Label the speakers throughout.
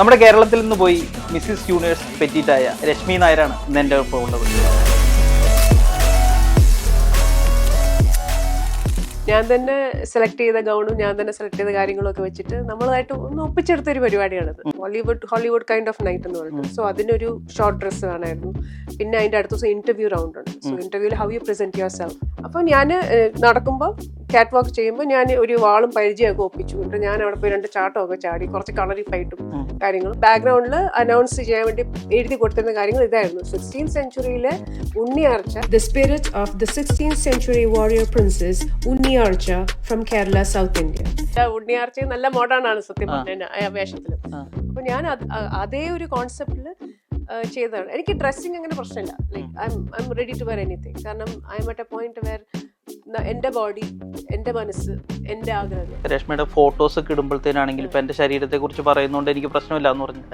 Speaker 1: നമ്മുടെ കേരളത്തിൽ നിന്ന് പോയി മിസ്സിസ് യൂണിവേഴ്സ് പെറ്റീറ്റായ രശ്മി നായരാണ് ഇന്ന് എൻ്റെ ഒപ്പം ഉള്ളത്.
Speaker 2: ഞാൻ തന്നെ സെലക്ട് ചെയ്ത ഗൗണും ഞാൻ തന്നെ സെലക്ട് ചെയ്ത കാര്യങ്ങളൊക്കെ വെച്ചിട്ട് നമ്മളായിട്ട് ഒന്ന് ഒപ്പിച്ചെടുത്ത ഒരു പരിപാടിയാണത്. ഹോളിവുഡ് കൈൻഡ് ഓഫ് നൈറ്റ് എന്ന് പറഞ്ഞിട്ട്. സോ അതിനൊരു ഷോർട്ട് ഡ്രസ്സ് വേണമായിരുന്നു. പിന്നെ അതിൻ്റെ അടുത്ത ദിവസം ഇന്റർവ്യൂ റൗണ്ട് ഉണ്ട്. സോ ഇന്റർവ്യൂവിൽ how you present your self. അപ്പോൾ ഞാൻ നടക്കുമ്പോൾ കാറ്റ് വാക്ക് ചെയ്യുമ്പോൾ ഞാൻ ഒരു വാളും പരിചയമൊക്കെ ഒപ്പിച്ചു. എന്നിട്ട് ഞാൻ അവിടെ പോയി 2 ചാട്ടമൊക്കെ ചാടി കുറച്ച് കളറിഫായിട്ടും കാര്യങ്ങളും ബാക്ക്ഗ്രൗണ്ടിൽ അനൗൺസ് ചെയ്യാൻ വേണ്ടി എഴുതി കൊടുത്തിരുന്ന കാര്യങ്ങൾ ഇതായിരുന്നു. 16th സെഞ്ചുറിയിലെ Unniyarcha, the spirit of the 16th century warrior princess Unniyarcha from Kerala, south India. Unniyarcha നല്ല മോഡേൺ ആണ് സത്യം പറഞ്ഞ വേഷത്തിൽ. അപ്പൊ ഞാൻ അതേ ഒരു കോൺസെപ്റ്റിൽ ചെയ്തതാണ്. എനിക്ക് ഡ്രസ്സിങ് അങ്ങനെ പ്രശ്നമില്ല. Like I'm ready to wear anything. കാരണം I'm at a point where എന്റെ ബോഡി, എന്റെ മനസ്സ്, എന്റെ ആഗ്രഹം.
Speaker 1: രശ്മിയുടെ ഫോട്ടോസ് ഒക്കെ ഇടുമ്പോഴത്തേനാണെങ്കിൽ ഇപ്പൊ എന്റെ ശരീരത്തെ കുറിച്ച് പറയുന്നോണ്ട് എനിക്ക് പ്രശ്നമില്ല എന്ന് പറഞ്ഞു.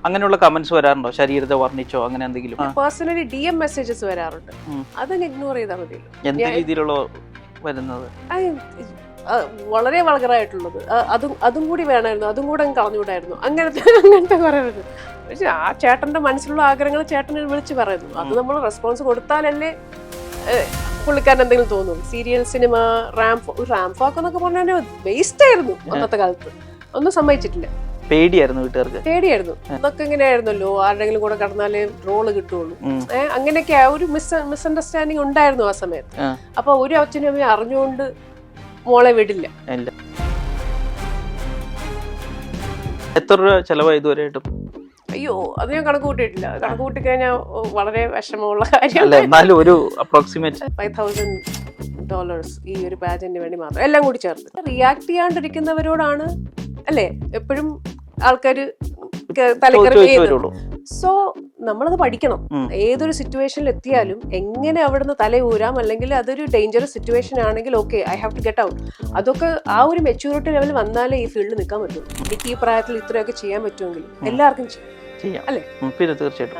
Speaker 1: അങ്ങനെയുള്ള കമന്റ്സ് വരാറുണ്ടോ? ശരീരത്തെ വർണ്ണിച്ചോ അങ്ങനെ എന്തെങ്കിലും?
Speaker 2: പേഴ്സണലി DM മെസ്സേജസ് വരാറുണ്ട്. അതങ്ങ് ഇഗ്നോർ ചെയ്താൽ മതിയല്ലോ.
Speaker 1: എന്ത് രീതിയിലുള്ള വരുന്നത്?
Speaker 2: വളരെ വളകറായിട്ടുള്ളത് അതും കൂടി വേണമായിരുന്നു, അതും കൂടെ അങ്ങ് കളഞ്ഞുകൂടായിരുന്നു, അങ്ങനത്തെ പറയുന്നത്. പക്ഷെ ആ ചേട്ടന്റെ മനസ്സിലുള്ള ആഗ്രഹങ്ങൾ ചേട്ടനെ വിളിച്ച് പറയുന്നു. അത് നമ്മൾ റെസ്പോൺസ് കൊടുത്താലല്ലേ പുള്ളിക്കാരൻ എന്തെങ്കിലും തോന്നുന്നു. സീരിയൽ, സിനിമ, റാംഫാക്ക് എന്നൊക്കെ പറഞ്ഞാൽ വേസ്റ്റ് ആയിരുന്നു അന്നത്തെ കാലത്ത്. ഒന്നും സമ്മതിച്ചിട്ടില്ല.
Speaker 1: പേടിയായിരുന്നു വീട്ടുകാർക്ക്.
Speaker 2: പേടിയായിരുന്നു. അതൊക്കെ ഇങ്ങനെയായിരുന്നല്ലോ, ആരുടെങ്കിലും കൂടെ കടന്നാലേ റോള് കിട്ടുള്ളൂ. അങ്ങനെയൊക്കെ ഒരു മിസ്അണ്ടർസ്റ്റാൻഡിങ് ഉണ്ടായിരുന്നു ആ സമയത്ത്. അപ്പൊ ഒരു അച്ഛനും അമ്മയും അറിഞ്ഞുകൊണ്ട് മോളെ വിടില്ല.
Speaker 1: എത്ര രൂപ ചെലവായി ഇതുവരെയായിട്ടും?
Speaker 2: അയ്യോ, അത് ഞാൻ കണക്ക് കൂട്ടിയിട്ടില്ല. കണക്ക് കൂട്ടി കഴിഞ്ഞാൽ വളരെ വിഷമമുള്ള കാര്യം. $5,000 ഈ ഒരു പാജന്റിന് വേണ്ടി മാത്രം, എല്ലാം കൂടി ചേർത്ത്. റിയാക്ട് ചെയ്യാണ്ടിരിക്കുന്നവരോടാണ് അല്ലേ എപ്പോഴും ആൾക്കാര് തലക്കറി. സോ നമ്മളത് പഠിക്കണം. ഏതൊരു സിറ്റുവേഷനിൽ എത്തിയാലും എങ്ങനെ അവിടുന്ന് തലയൂരാം, അല്ലെങ്കിൽ അതൊരു ഡേഞ്ചറസ് സിറ്റുവേഷൻ ആണെങ്കിൽ okay, I have to get out. അതൊക്കെ ആ ഒരു മെച്യൂരിറ്റി ലെവൽ വന്നാലേ ഈ ഫീൽഡിൽ നിൽക്കാൻ പറ്റും. എനിക്ക് ഈ പ്രായത്തിൽ ഇത്രയൊക്കെ ചെയ്യാൻ പറ്റുമെങ്കിൽ എല്ലാവർക്കും ചെയ്യാം അല്ലേ?
Speaker 1: തീർച്ചയായിട്ടും.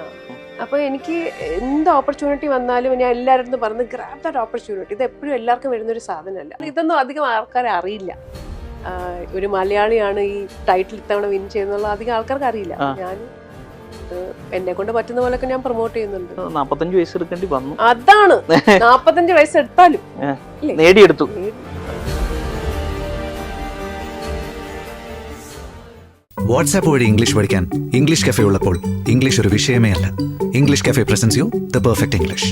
Speaker 2: അപ്പൊ എനിക്ക് എന്ത് ഓപ്പർച്യൂണിറ്റി വന്നാലും ഞാൻ എല്ലാവരും പറഞ്ഞ് ഗ്രാബ് ദാറ്റ് ഓപ്പർച്യൂണിറ്റി. ഇത് എപ്പോഴും എല്ലാവർക്കും വരുന്നൊരു സാധനമല്ല. ഇതൊന്നും അധികം ആൾക്കാരെ അറിയില്ല. ഒരു മലയാളിയാണ് ഈ ടൈറ്റിൽ ഇത്തവണ വിൻ ചെയ്യുന്നുള്ള അധികം ആൾക്കാർക്ക് അറിയില്ല. ഞാൻ എന്നെ കൊണ്ട് പറ്റുന്ന പോലൊക്കെ ഞാൻ പ്രൊമോട്ട് ചെയ്യുന്നുണ്ട്.
Speaker 1: 45 വയസ്സ് എടുക്കേണ്ടി വന്നു.
Speaker 2: അതാണ് 45 വയസ്സ് എടുത്താലും
Speaker 1: നേടിയെടുത്തു.
Speaker 3: വാട്സാപ്പ് വഴി ഇംഗ്ലീഷ് പഠിക്കാൻ ഇംഗ്ലീഷ് കഫേ ഉള്ളപ്പോൾ ഇംഗ്ലീഷ് ഒരു വിഷയമേ അല്ല. English cafe presents you the perfect English.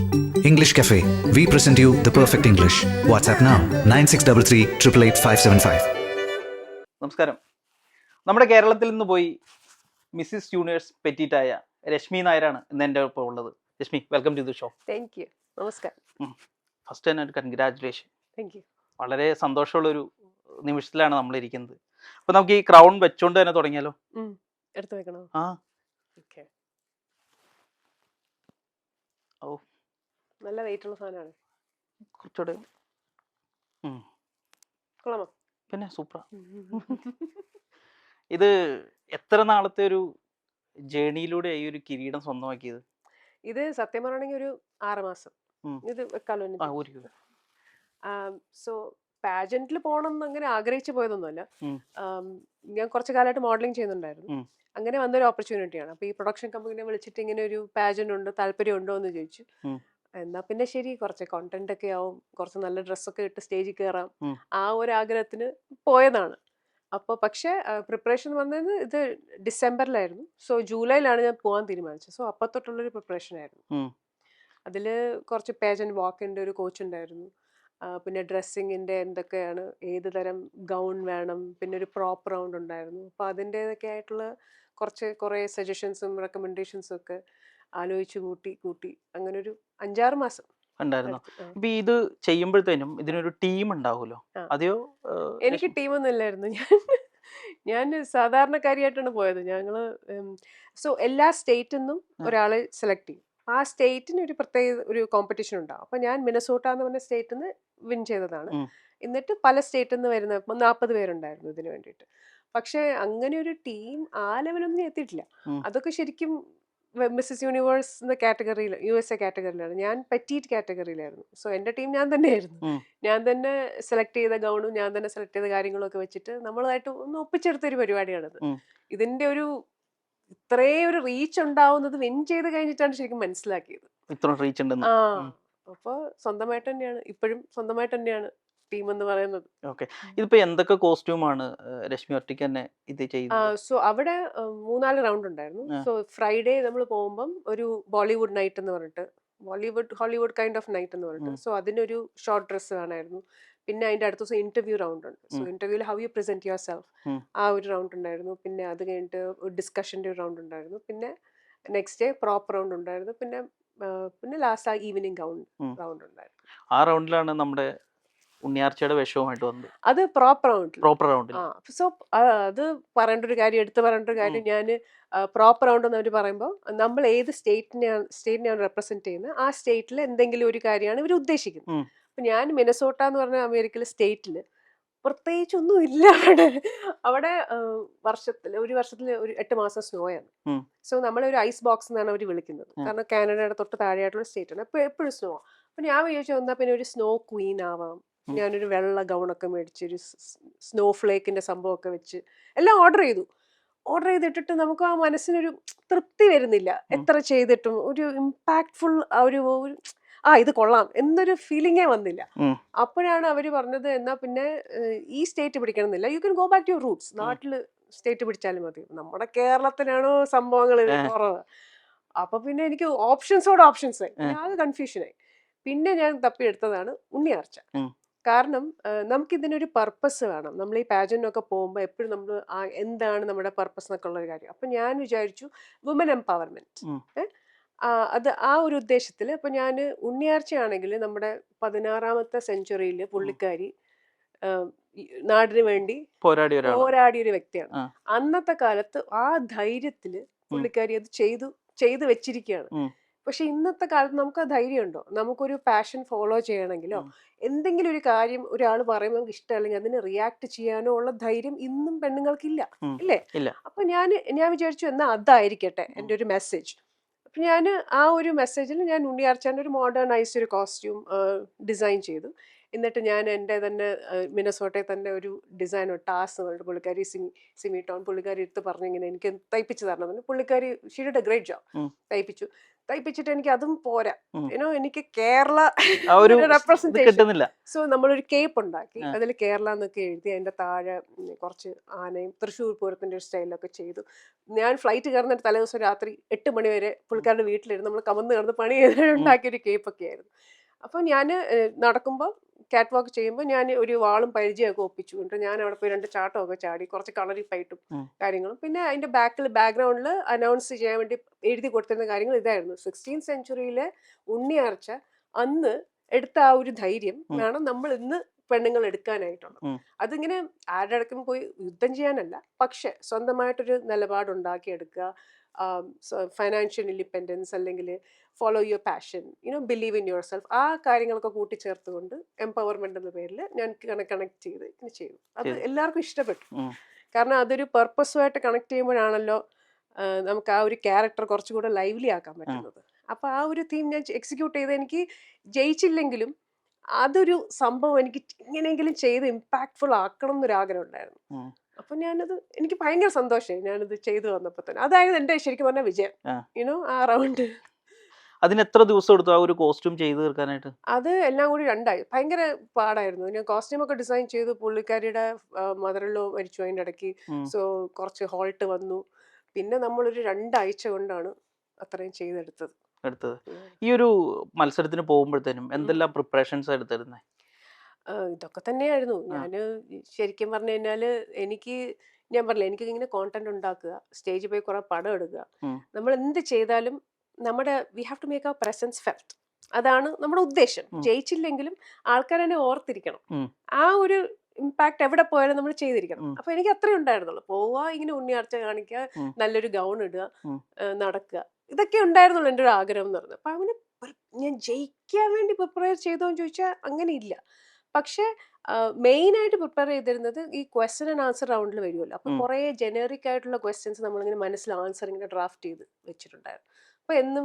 Speaker 3: English cafe, we present you the perfect English. WhatsApp now 9633 888 575.
Speaker 1: നമസ്കാരം. നമ്മുടെ കേരളത്തിൽ നിന്ന് പോയി മിസ്സിസ് യൂണിവേഴ്സ് പെറ്റീറ്റായ രശ്മി നായരാണ് ഇന്ന് എൻ്റെ ഒപ്പം ഉള്ളത്. Rashmi, welcome to the show.
Speaker 2: Thank you. നമസ്കാരം.
Speaker 1: ഫസ്റ്റ് തന്നെ ഒരു കൺഗ്രാറ്റുലേഷൻ.
Speaker 2: Thank you.
Speaker 1: വളരെ സന്തോഷമുള്ളൊരു നിമിഷത്തിലാണ് നമ്മളിരിക്കുന്നത്. അപ്പൊ നമുക്ക് ഈ ക്രൗൺ വെച്ചോണ്ട് തന്നെ തുടങ്ങിയാലോ?
Speaker 2: എടുത്തു വെക്കണോ?
Speaker 1: ഓ,
Speaker 2: നല്ല വെയിറ്റ് ഉള്ള സാധനമാണ്.
Speaker 1: കുറച്ചുകൂടെ
Speaker 2: കൊള്ളാമോ?
Speaker 1: പിന്നെ സൂപ്പറാ. ഇത് എത്ര നാളത്തെ ഒരു ജേണിയിലൂടെ ഈ ഒരു കിരീടം സ്വന്തമാക്കിയത്?
Speaker 2: ഇത് സത്യം പറയണെങ്കിൽ ഒരു 6 മാസം. ഇത് വെക്കാലോ. സോ പാജന്റിൽ പോകണം എന്ന് അങ്ങനെ ആഗ്രഹിച്ചു പോയതൊന്നുമല്ല. ഞാൻ കുറച്ചു കാലമായിട്ട് മോഡലിംഗ് ചെയ്യുന്നുണ്ടായിരുന്നു. അങ്ങനെ വന്നൊരു ഓപ്പർച്യൂണിറ്റിയാണ്. അപ്പൊ ഈ പ്രൊഡക്ഷൻ കമ്പനിനെ വിളിച്ചിട്ട് ഇങ്ങനെ ഒരു പാജന്റ് ഉണ്ട്, താല്പര്യം ഉണ്ടോ എന്ന് ചോദിച്ചു. എന്നാ പിന്നെ ശരി, കുറച്ച് കോണ്ടന്റ് ഒക്കെ ആവും, കുറച്ച് നല്ല ഡ്രസ്സൊക്കെ ഇട്ട് സ്റ്റേജിൽ കയറാം, ആ ഒരു ആഗ്രഹത്തിന് പോയതാണ്. അപ്പോൾ പക്ഷേ പ്രിപ്പറേഷൻ വന്നത് ഇത് ഡിസംബറിലായിരുന്നു. സോ ജൂലൈയിലാണ് ഞാൻ പോകാൻ തീരുമാനിച്ചത്. സോ അപ്പം തൊട്ടുള്ളൊരു പ്രിപ്പറേഷൻ ആയിരുന്നു. അതിൽ കുറച്ച് പേജന്റ് വാക്കിൻ്റെ ഒരു കോച്ച് ഉണ്ടായിരുന്നു. പിന്നെ ഡ്രസ്സിങ്ങിൻ്റെ എന്തൊക്കെയാണ്, ഏത് തരം ഗൗൺ വേണം, പിന്നെ ഒരു പ്രോപ്പർ റൗണ്ട് ഉണ്ടായിരുന്നു. അപ്പോൾ അതിൻ്റെതൊക്കെ ആയിട്ടുള്ള കുറേ സജഷൻസും റെക്കമെൻഡേഷൻസും ഒക്കെ ആലോചിച്ച് കൂട്ടി അങ്ങനെ ഒരു 5-6 മാസം
Speaker 1: ഉണ്ടായിരുന്നു. ഇപ്പൊ ഇത് ചെയ്യുമ്പോഴത്തേനും ഇതിനൊരു ടീം ഉണ്ടാവുമല്ലോ, അതെയോ?
Speaker 2: എനിക്ക് ടീമൊന്നും ഇല്ലായിരുന്നു. ഞാൻ സാധാരണക്കാരിയായിട്ടാണ് പോയത്. ഞങ്ങള് സോ എല്ലാ സ്റ്റേറ്റിൽ നിന്നും ഒരാളെ സെലക്ട് ചെയ്യും. ആ സ്റ്റേറ്റിന് ഒരു പ്രത്യേക ഒരു കോമ്പറ്റീഷൻ ഉണ്ടാവും. അപ്പൊ ഞാൻ മിനസോട്ട എന്ന് പറഞ്ഞ സ്റ്റേറ്റിൽ നിന്ന് വിൻ ചെയ്തതാണ്. എന്നിട്ട് പല സ്റ്റേറ്റിൽ നിന്ന് വരുന്ന 40 പേരുണ്ടായിരുന്നു ഇതിന് വേണ്ടിയിട്ട്. പക്ഷെ അങ്ങനെ ഒരു ടീം ആ ലെവലൊന്നും എത്തിയിട്ടില്ല. അതൊക്കെ ശരിക്കും മിസ്സസ് യൂണിവേഴ്സ് എന്ന കാറ്റഗറിയിൽ, USA കാറ്റഗറിയിലാണ്. ഞാൻ പെറ്റീറ്റ് കാറ്റഗറിയിലായിരുന്നു. സോ എൻ്റെ ടീം ഞാൻ തന്നെയായിരുന്നു. ഞാൻ തന്നെ സെലക്ട് ചെയ്ത ഗൗണും ഞാൻ തന്നെ സെലക്ട് ചെയ്ത കാര്യങ്ങളൊക്കെ വെച്ചിട്ട് നമ്മളായിട്ട് ഒന്ന് ഒപ്പിച്ചെടുത്ത ഒരു പരിപാടിയാണത്. ഇതിന്റെ ഒരു ഇത്രയും ഒരു റീച്ച് ഉണ്ടാവുന്നത് വിൻ ചെയ്ത് കഴിഞ്ഞിട്ടാണ് ശരിക്കും മനസ്സിലാക്കിയത്.
Speaker 1: ഇത്ര റീച്ച് ഉണ്ടെന്ന്.
Speaker 2: ആ അപ്പൊ സ്വന്തമായിട്ട് തന്നെയാണ് ഇപ്പോഴും സ്വന്തമായിട്ട് തന്നെയാണ് ടീം എന്ന് പറയുന്നത്.
Speaker 1: ഓക്കെ. ഇതിപ്പോ എന്തൊക്കെ കോസ്റ്റ്യൂമാണ് രശ്മി ഒറ്റയ്ക്ക് തന്നെ ഇത് ചെയ്യുന്നത്?
Speaker 2: സോ അവിടെ 3-4 റൗണ്ട് ഉണ്ടായിരുന്നു. സോ ഫ്രൈഡേ നമ്മൾ പോകുമ്പം ഒരു ബോളിവുഡ് നൈറ്റ് എന്ന് പറഞ്ഞിട്ട്, ഹോളിവുഡ് കൈൻഡ് ഓഫ് നൈറ്റ് എന്ന് പറഞ്ഞിട്ട്, സോ അതിനൊരു ഷോർട്ട് ഡ്രസ്സ് വേണമായിരുന്നു. പിന്നെ അതിന്റെ അടുത്ത ദിവസം ഇന്റർവ്യൂ റൗണ്ട് ഉണ്ട്. സോ ഇന്റർവ്യൂവിൽ how you present your self, ആ ഒരു റൗണ്ട് ഉണ്ടായിരുന്നു. പിന്നെ അത് കഴിഞ്ഞിട്ട് ഒരു ഡിസ്കഷന്റെ ഒരു റൗണ്ട് ഉണ്ടായിരുന്നു. പിന്നെ നെക്സ്റ്റ് ഡേ പ്രോപ്പർ റൗണ്ട് ഉണ്ടായിരുന്നു. പിന്നെ ലാസ്റ്റ് ആ ഈവനിങ് റൗണ്ട് ഉണ്ടായിരുന്നു.
Speaker 1: ആ റൗണ്ടിലാണ് നമ്മുടെ ഉണ്ണിയാർച്ചയുടെ വേഷവുമായിട്ട് വന്നത്.
Speaker 2: അത് പ്രോപ്പർ
Speaker 1: റൗണ്ടിൽ.
Speaker 2: സോ അത് പറയേണ്ട ഒരു കാര്യം, എടുത്തു പറയേണ്ട ഒരു കാര്യം, ഞാൻ പ്രോപ്പർ റൗണ്ട് എന്ന് അവർ പറയുമ്പോൾ നമ്മൾ ഏത് സ്റ്റേറ്റിനെയാണ് റെപ്രസെന്റ് ചെയ്യുന്നത്, ആ സ്റ്റേറ്റിൽ എന്തെങ്കിലും ഒരു കാര്യമാണ് ഇവർ ഉദ്ദേശിക്കുന്നത്. അപ്പൊ ഞാൻ മിനസോട്ട എന്ന് പറഞ്ഞ അമേരിക്കയിലെ സ്റ്റേറ്റില് പ്രത്യേകിച്ച് ഒന്നും ഇല്ല. അവിടെ ഒരു വർഷത്തിൽ ഒരു 8 മാസം സ്നോയാണ്. സോ നമ്മളെ ഒരു ഐസ് ബോക്സ് എന്നാണ് അവർ വിളിക്കുന്നത്. കാരണം കാനഡയുടെ തൊട്ട് താഴെയായിട്ടുള്ള സ്റ്റേറ്റ് ആണ്. അപ്പൊ എപ്പോഴും സ്നോ. അപ്പൊ ഞാൻ വിചാരിച്ചു വന്നാൽ പിന്നെ ഒരു സ്നോ ക്വീൻ ആവാം. ഞാനൊരു വെള്ള ഗൗണൊക്കെ മേടിച്ച് ഒരു സ്നോ ഫ്ലേക്കിന്റെ സംഭവമൊക്കെ വെച്ച് എല്ലാം ഓർഡർ ചെയ്തിട്ടിട്ട് നമുക്ക് ആ മനസ്സിനൊരു തൃപ്തി വരുന്നില്ല. എത്ര ചെയ്തിട്ടും ഒരു ഇമ്പാക്ട്ഫുൾ ഇത് കൊള്ളാം എന്നൊരു ഫീലിംഗേ വന്നില്ല. അപ്പോഴാണ് അവര് പറഞ്ഞത്, എന്നാ പിന്നെ ഈ സ്റ്റേറ്റ് പിടിക്കണമെന്നില്ല, you can go back to your roots. നാട്ടില് സ്റ്റേറ്റ് പിടിച്ചാലും മതി. നമ്മുടെ കേരളത്തിലാണോ സംഭവങ്ങൾ കുറവ്. അപ്പൊ പിന്നെ എനിക്ക് ഓപ്ഷൻസായി. അത് കൺഫ്യൂഷനായി. പിന്നെ ഞാൻ തപ്പിയെടുത്തതാണ് ഉണ്ണിയാർച്ച. കാരണം നമുക്കിതിനൊരു പർപ്പസ് വേണം. നമ്മൾ ഈ പാജന്റൊക്കെ പോകുമ്പോൾ എപ്പോഴും നമ്മൾ എന്താണ് നമ്മുടെ പർപ്പസ് എന്നൊക്കെ ഉള്ള ഒരു കാര്യം. അപ്പൊ ഞാൻ വിചാരിച്ചു വുമൻ എംപവർമെന്റ്, അത് ആ ഒരു ഉദ്ദേശത്തിൽ. അപ്പൊ ഞാൻ ഉണ്ണിയാർച്ചയാണെങ്കിൽ നമ്മുടെ 16ാമത്തെ സെഞ്ചുറിയിൽ പുള്ളിക്കാരി നാടിന് വേണ്ടി പോരാടിയ ഒരു വ്യക്തിയാണ്. അന്നത്തെ കാലത്ത് ആ ധൈര്യത്തില് പുള്ളിക്കാരി അത് ചെയ്തു വെച്ചിരിക്കുകയാണ്. പക്ഷെ ഇന്നത്തെ കാലത്ത് നമുക്ക് ആ ധൈര്യം ഉണ്ടോ? നമുക്കൊരു പാഷൻ ഫോളോ ചെയ്യണമെങ്കിലോ എന്തെങ്കിലും ഒരു കാര്യം ഒരാൾ പറയുമ്പോൾ നമുക്ക് ഇഷ്ടമല്ലെങ്കിൽ അതിന് റിയാക്ട് ചെയ്യാനോ ഉള്ള ധൈര്യം ഇന്നും പെണ്ണുങ്ങൾക്കില്ല, ഇല്ലേ? അപ്പൊ ഞാൻ വിചാരിച്ചു എന്നാ അതായിരിക്കട്ടെ എൻ്റെ ഒരു മെസ്സേജ്. അപ്പൊ ഞാൻ ആ ഒരു മെസ്സേജിൽ ഞാൻ ഉണ്ണിയാർച്ചാൻ്റെ ഒരു മോഡേണൈസ് ഒരു കോസ്റ്റ്യൂം ഡിസൈൻ ചെയ്തു. എന്നിട്ട് ഞാൻ എൻ്റെ തന്നെ മിനസോട്ടയിൽ തന്നെ ഒരു ഡിസൈൻ ടാസ് പുള്ളിക്കാരി സിമി ടോൺ പുള്ളിക്കാരി എടുത്ത് പറഞ്ഞിങ്ങനെ എനിക്ക് തയ്പ്പിച്ച് തരണം. പുള്ളിക്കാരി she did a great job. തയ്പ്പിച്ചിട്ട് എനിക്ക് അതും പോരാ, എനിക്ക് കേരള റെപ്രസെന്റേഷൻ. സോ നമ്മളൊരു കേപ്പ് ഉണ്ടാക്കി, അതിൽ കേരള എന്നൊക്കെ എഴുതി, അതിന്റെ താഴെ കുറച്ച് ആനയും തൃശ്ശൂർ പൂരത്തിന്റെ ഒരു സ്റ്റൈലൊക്കെ ചെയ്തു. ഞാൻ ഫ്ലൈറ്റ് കയറുന്നിട്ട് തലേദിവസം രാത്രി 8 മണി വരെ പുള്ളിക്കാരുടെ വീട്ടിലിരുന്ന് നമ്മൾ കമന്ന് കിടന്ന് പണി ഉണ്ടാക്കിയൊരു കേപ്പൊക്കെ ആയിരുന്നു. അപ്പോൾ ഞാൻ നടക്കുമ്പോൾ കാറ്റ് വാക്ക് ചെയ്യുമ്പോൾ ഞാൻ ഒരു വാളും പരിചയമൊക്കെ ഒപ്പിച്ചു. എന്നിട്ട് ഞാൻ അവിടെ പോയി 2 ചാട്ടമൊക്കെ ചാടി, കുറച്ച് കളറിഫൈറ്റും കാര്യങ്ങളും. പിന്നെ അതിന്റെ ബാക്ക്ഗ്രൗണ്ടിൽ അനൗൺസ് ചെയ്യാൻ വേണ്ടി എഴുതി കൊടുത്തിരുന്ന കാര്യങ്ങൾ ഇതായിരുന്നു: 16th സെഞ്ചുറിയിലെ ഉണ്ണിയാർച്ച അന്ന് എടുത്ത ആ ഒരു ധൈര്യം വേണം നമ്മൾ ഇന്ന് പെണ്ണുങ്ങൾ എടുക്കാനായിട്ടുള്ളത്. അതിങ്ങനെ ആരുടെ അടുക്കും പോയി യുദ്ധം ചെയ്യാനല്ല, പക്ഷെ സ്വന്തമായിട്ടൊരു നിലപാടുണ്ടാക്കിയെടുക്കുക, ഫൈനാൻഷ്യൽ ഇൻഡിപെൻഡൻസ്, അല്ലെങ്കിൽ follow your passion, believe in your self, ആ കാര്യങ്ങളൊക്കെ കൂട്ടിച്ചേർത്തുകൊണ്ട് എംപവർമെന്റ് എന്ന പേരിൽ ഞാൻ കണക്ട് ചെയ്തു. അത് എല്ലാവർക്കും ഇഷ്ടപ്പെട്ടു. കാരണം അതൊരു പർപ്പസുമായിട്ട് കണക്ട് ചെയ്യുമ്പോഴാണല്ലോ നമുക്ക് ആ ഒരു ക്യാരക്ടർ കുറച്ചുകൂടെ ലൈവ്ലി ആക്കാൻ പറ്റുന്നത്. അപ്പൊ ആ ഒരു തീം ഞാൻ എക്സിക്യൂട്ട് ചെയ്ത്, എനിക്ക് ജയിച്ചില്ലെങ്കിലും അതൊരു സംഭവം എനിക്ക് എങ്ങനെയെങ്കിലും ചെയ്ത് ഇമ്പാക്ട്ഫുൾ ആക്കണം എന്നൊരാഗ്രഹം ഉണ്ടായിരുന്നു. അപ്പൊ എനിക്ക് ഭയങ്കര സന്തോഷമായി ഞാനത് ചെയ്തു വന്നപ്പോ തന്നെ. അതായത് എന്റെ ശരിക്കും പറഞ്ഞ വിജയം. ആ റൗണ്ട്.
Speaker 1: അതിന് എത്ര ദിവസം എടുത്തു ആ ഒരു കോസ്റ്റ്യൂം ചെയ്ത് തീർക്കാനായിട്ട്? അത്
Speaker 2: എല്ലാം കൂടി 2 ആഴ്ച. ഭയങ്കര പാടായിരുന്നു. ഞാൻ കോസ്റ്റ്യൂം ഒക്കെ ഡിസൈൻ ചെയ്തു. പുള്ളിക്കാരിയുടെ മദറിലോ മരിച്ചു അതിൻ്റെ ഇടയ്ക്ക്. സോ കുറച്ച് ഹോൾട്ട് വന്നു. പിന്നെ നമ്മളൊരു 2 ആഴ്ച കൊണ്ടാണ് അത്രയും ചെയ്തെടുത്തത്.
Speaker 1: ഈ ഒരു മത്സരത്തിന് പോകുമ്പോഴത്തേനും എന്തെല്ലാം പ്രിപ്പറേഷൻസ് എടുത്തിരുന്നേ?
Speaker 2: ഇതൊക്കെ തന്നെയായിരുന്നു. ഞാന് ശരിക്കും പറഞ്ഞു കഴിഞ്ഞാല് ഞാൻ പറഞ്ഞില്ല, എനിക്ക് ഇങ്ങനെ കോണ്ടന്റ് ഉണ്ടാക്കുക, സ്റ്റേജിൽ പോയി കുറെ പടം എടുക്കുക. നമ്മൾ എന്ത് ചെയ്താലും we have to make our presence felt. അതാണ് നമ്മുടെ ഉദ്ദേശം. ജയിച്ചില്ലെങ്കിലും ആൾക്കാർ എന്നെ ഓർത്തിരിക്കണം. ആ ഒരു ഇമ്പാക്ട് എവിടെ പോയാലും നമ്മൾ ചെയ്തിരിക്കണം. അപ്പൊ എനിക്ക് അത്രേ ഉണ്ടായിരുന്നുള്ളൂ. പോവുക, ഇങ്ങനെ ഉണ്ണിയാർച്ച കാണിക്കുക, നല്ലൊരു ഗൗൺ ഇടുക, നടക്കുക, ഇതൊക്കെ ഉണ്ടായിരുന്നുള്ളൂ എൻ്റെ ഒരു ആഗ്രഹം എന്ന് പറഞ്ഞത്. അപ്പൊ അങ്ങനെ ഞാൻ ജയിക്കാൻ വേണ്ടി പ്രിപ്പയർ ചെയ്തോന്ന് ചോദിച്ചാൽ അങ്ങനെ ഇല്ല. പക്ഷെ മെയിൻ ആയിട്ട് പ്രിപ്പയർ ചെയ്തിരുന്നത് ഈ ക്വസ്റ്റ്യൻ ആൻഡ് ആൻസർ റൗണ്ടിൽ വരുമല്ലോ. അപ്പൊ കുറെ ജനറിക് ആയിട്ടുള്ള ക്വസ്റ്റ്യൻസ് നമ്മളിങ്ങനെ മനസ്സിൽ ആൻസർ ഇങ്ങനെ ഡ്രാഫ്റ്റ് ചെയ്ത് വെച്ചിട്ടുണ്ടായിരുന്നു. അപ്പൊ എന്നും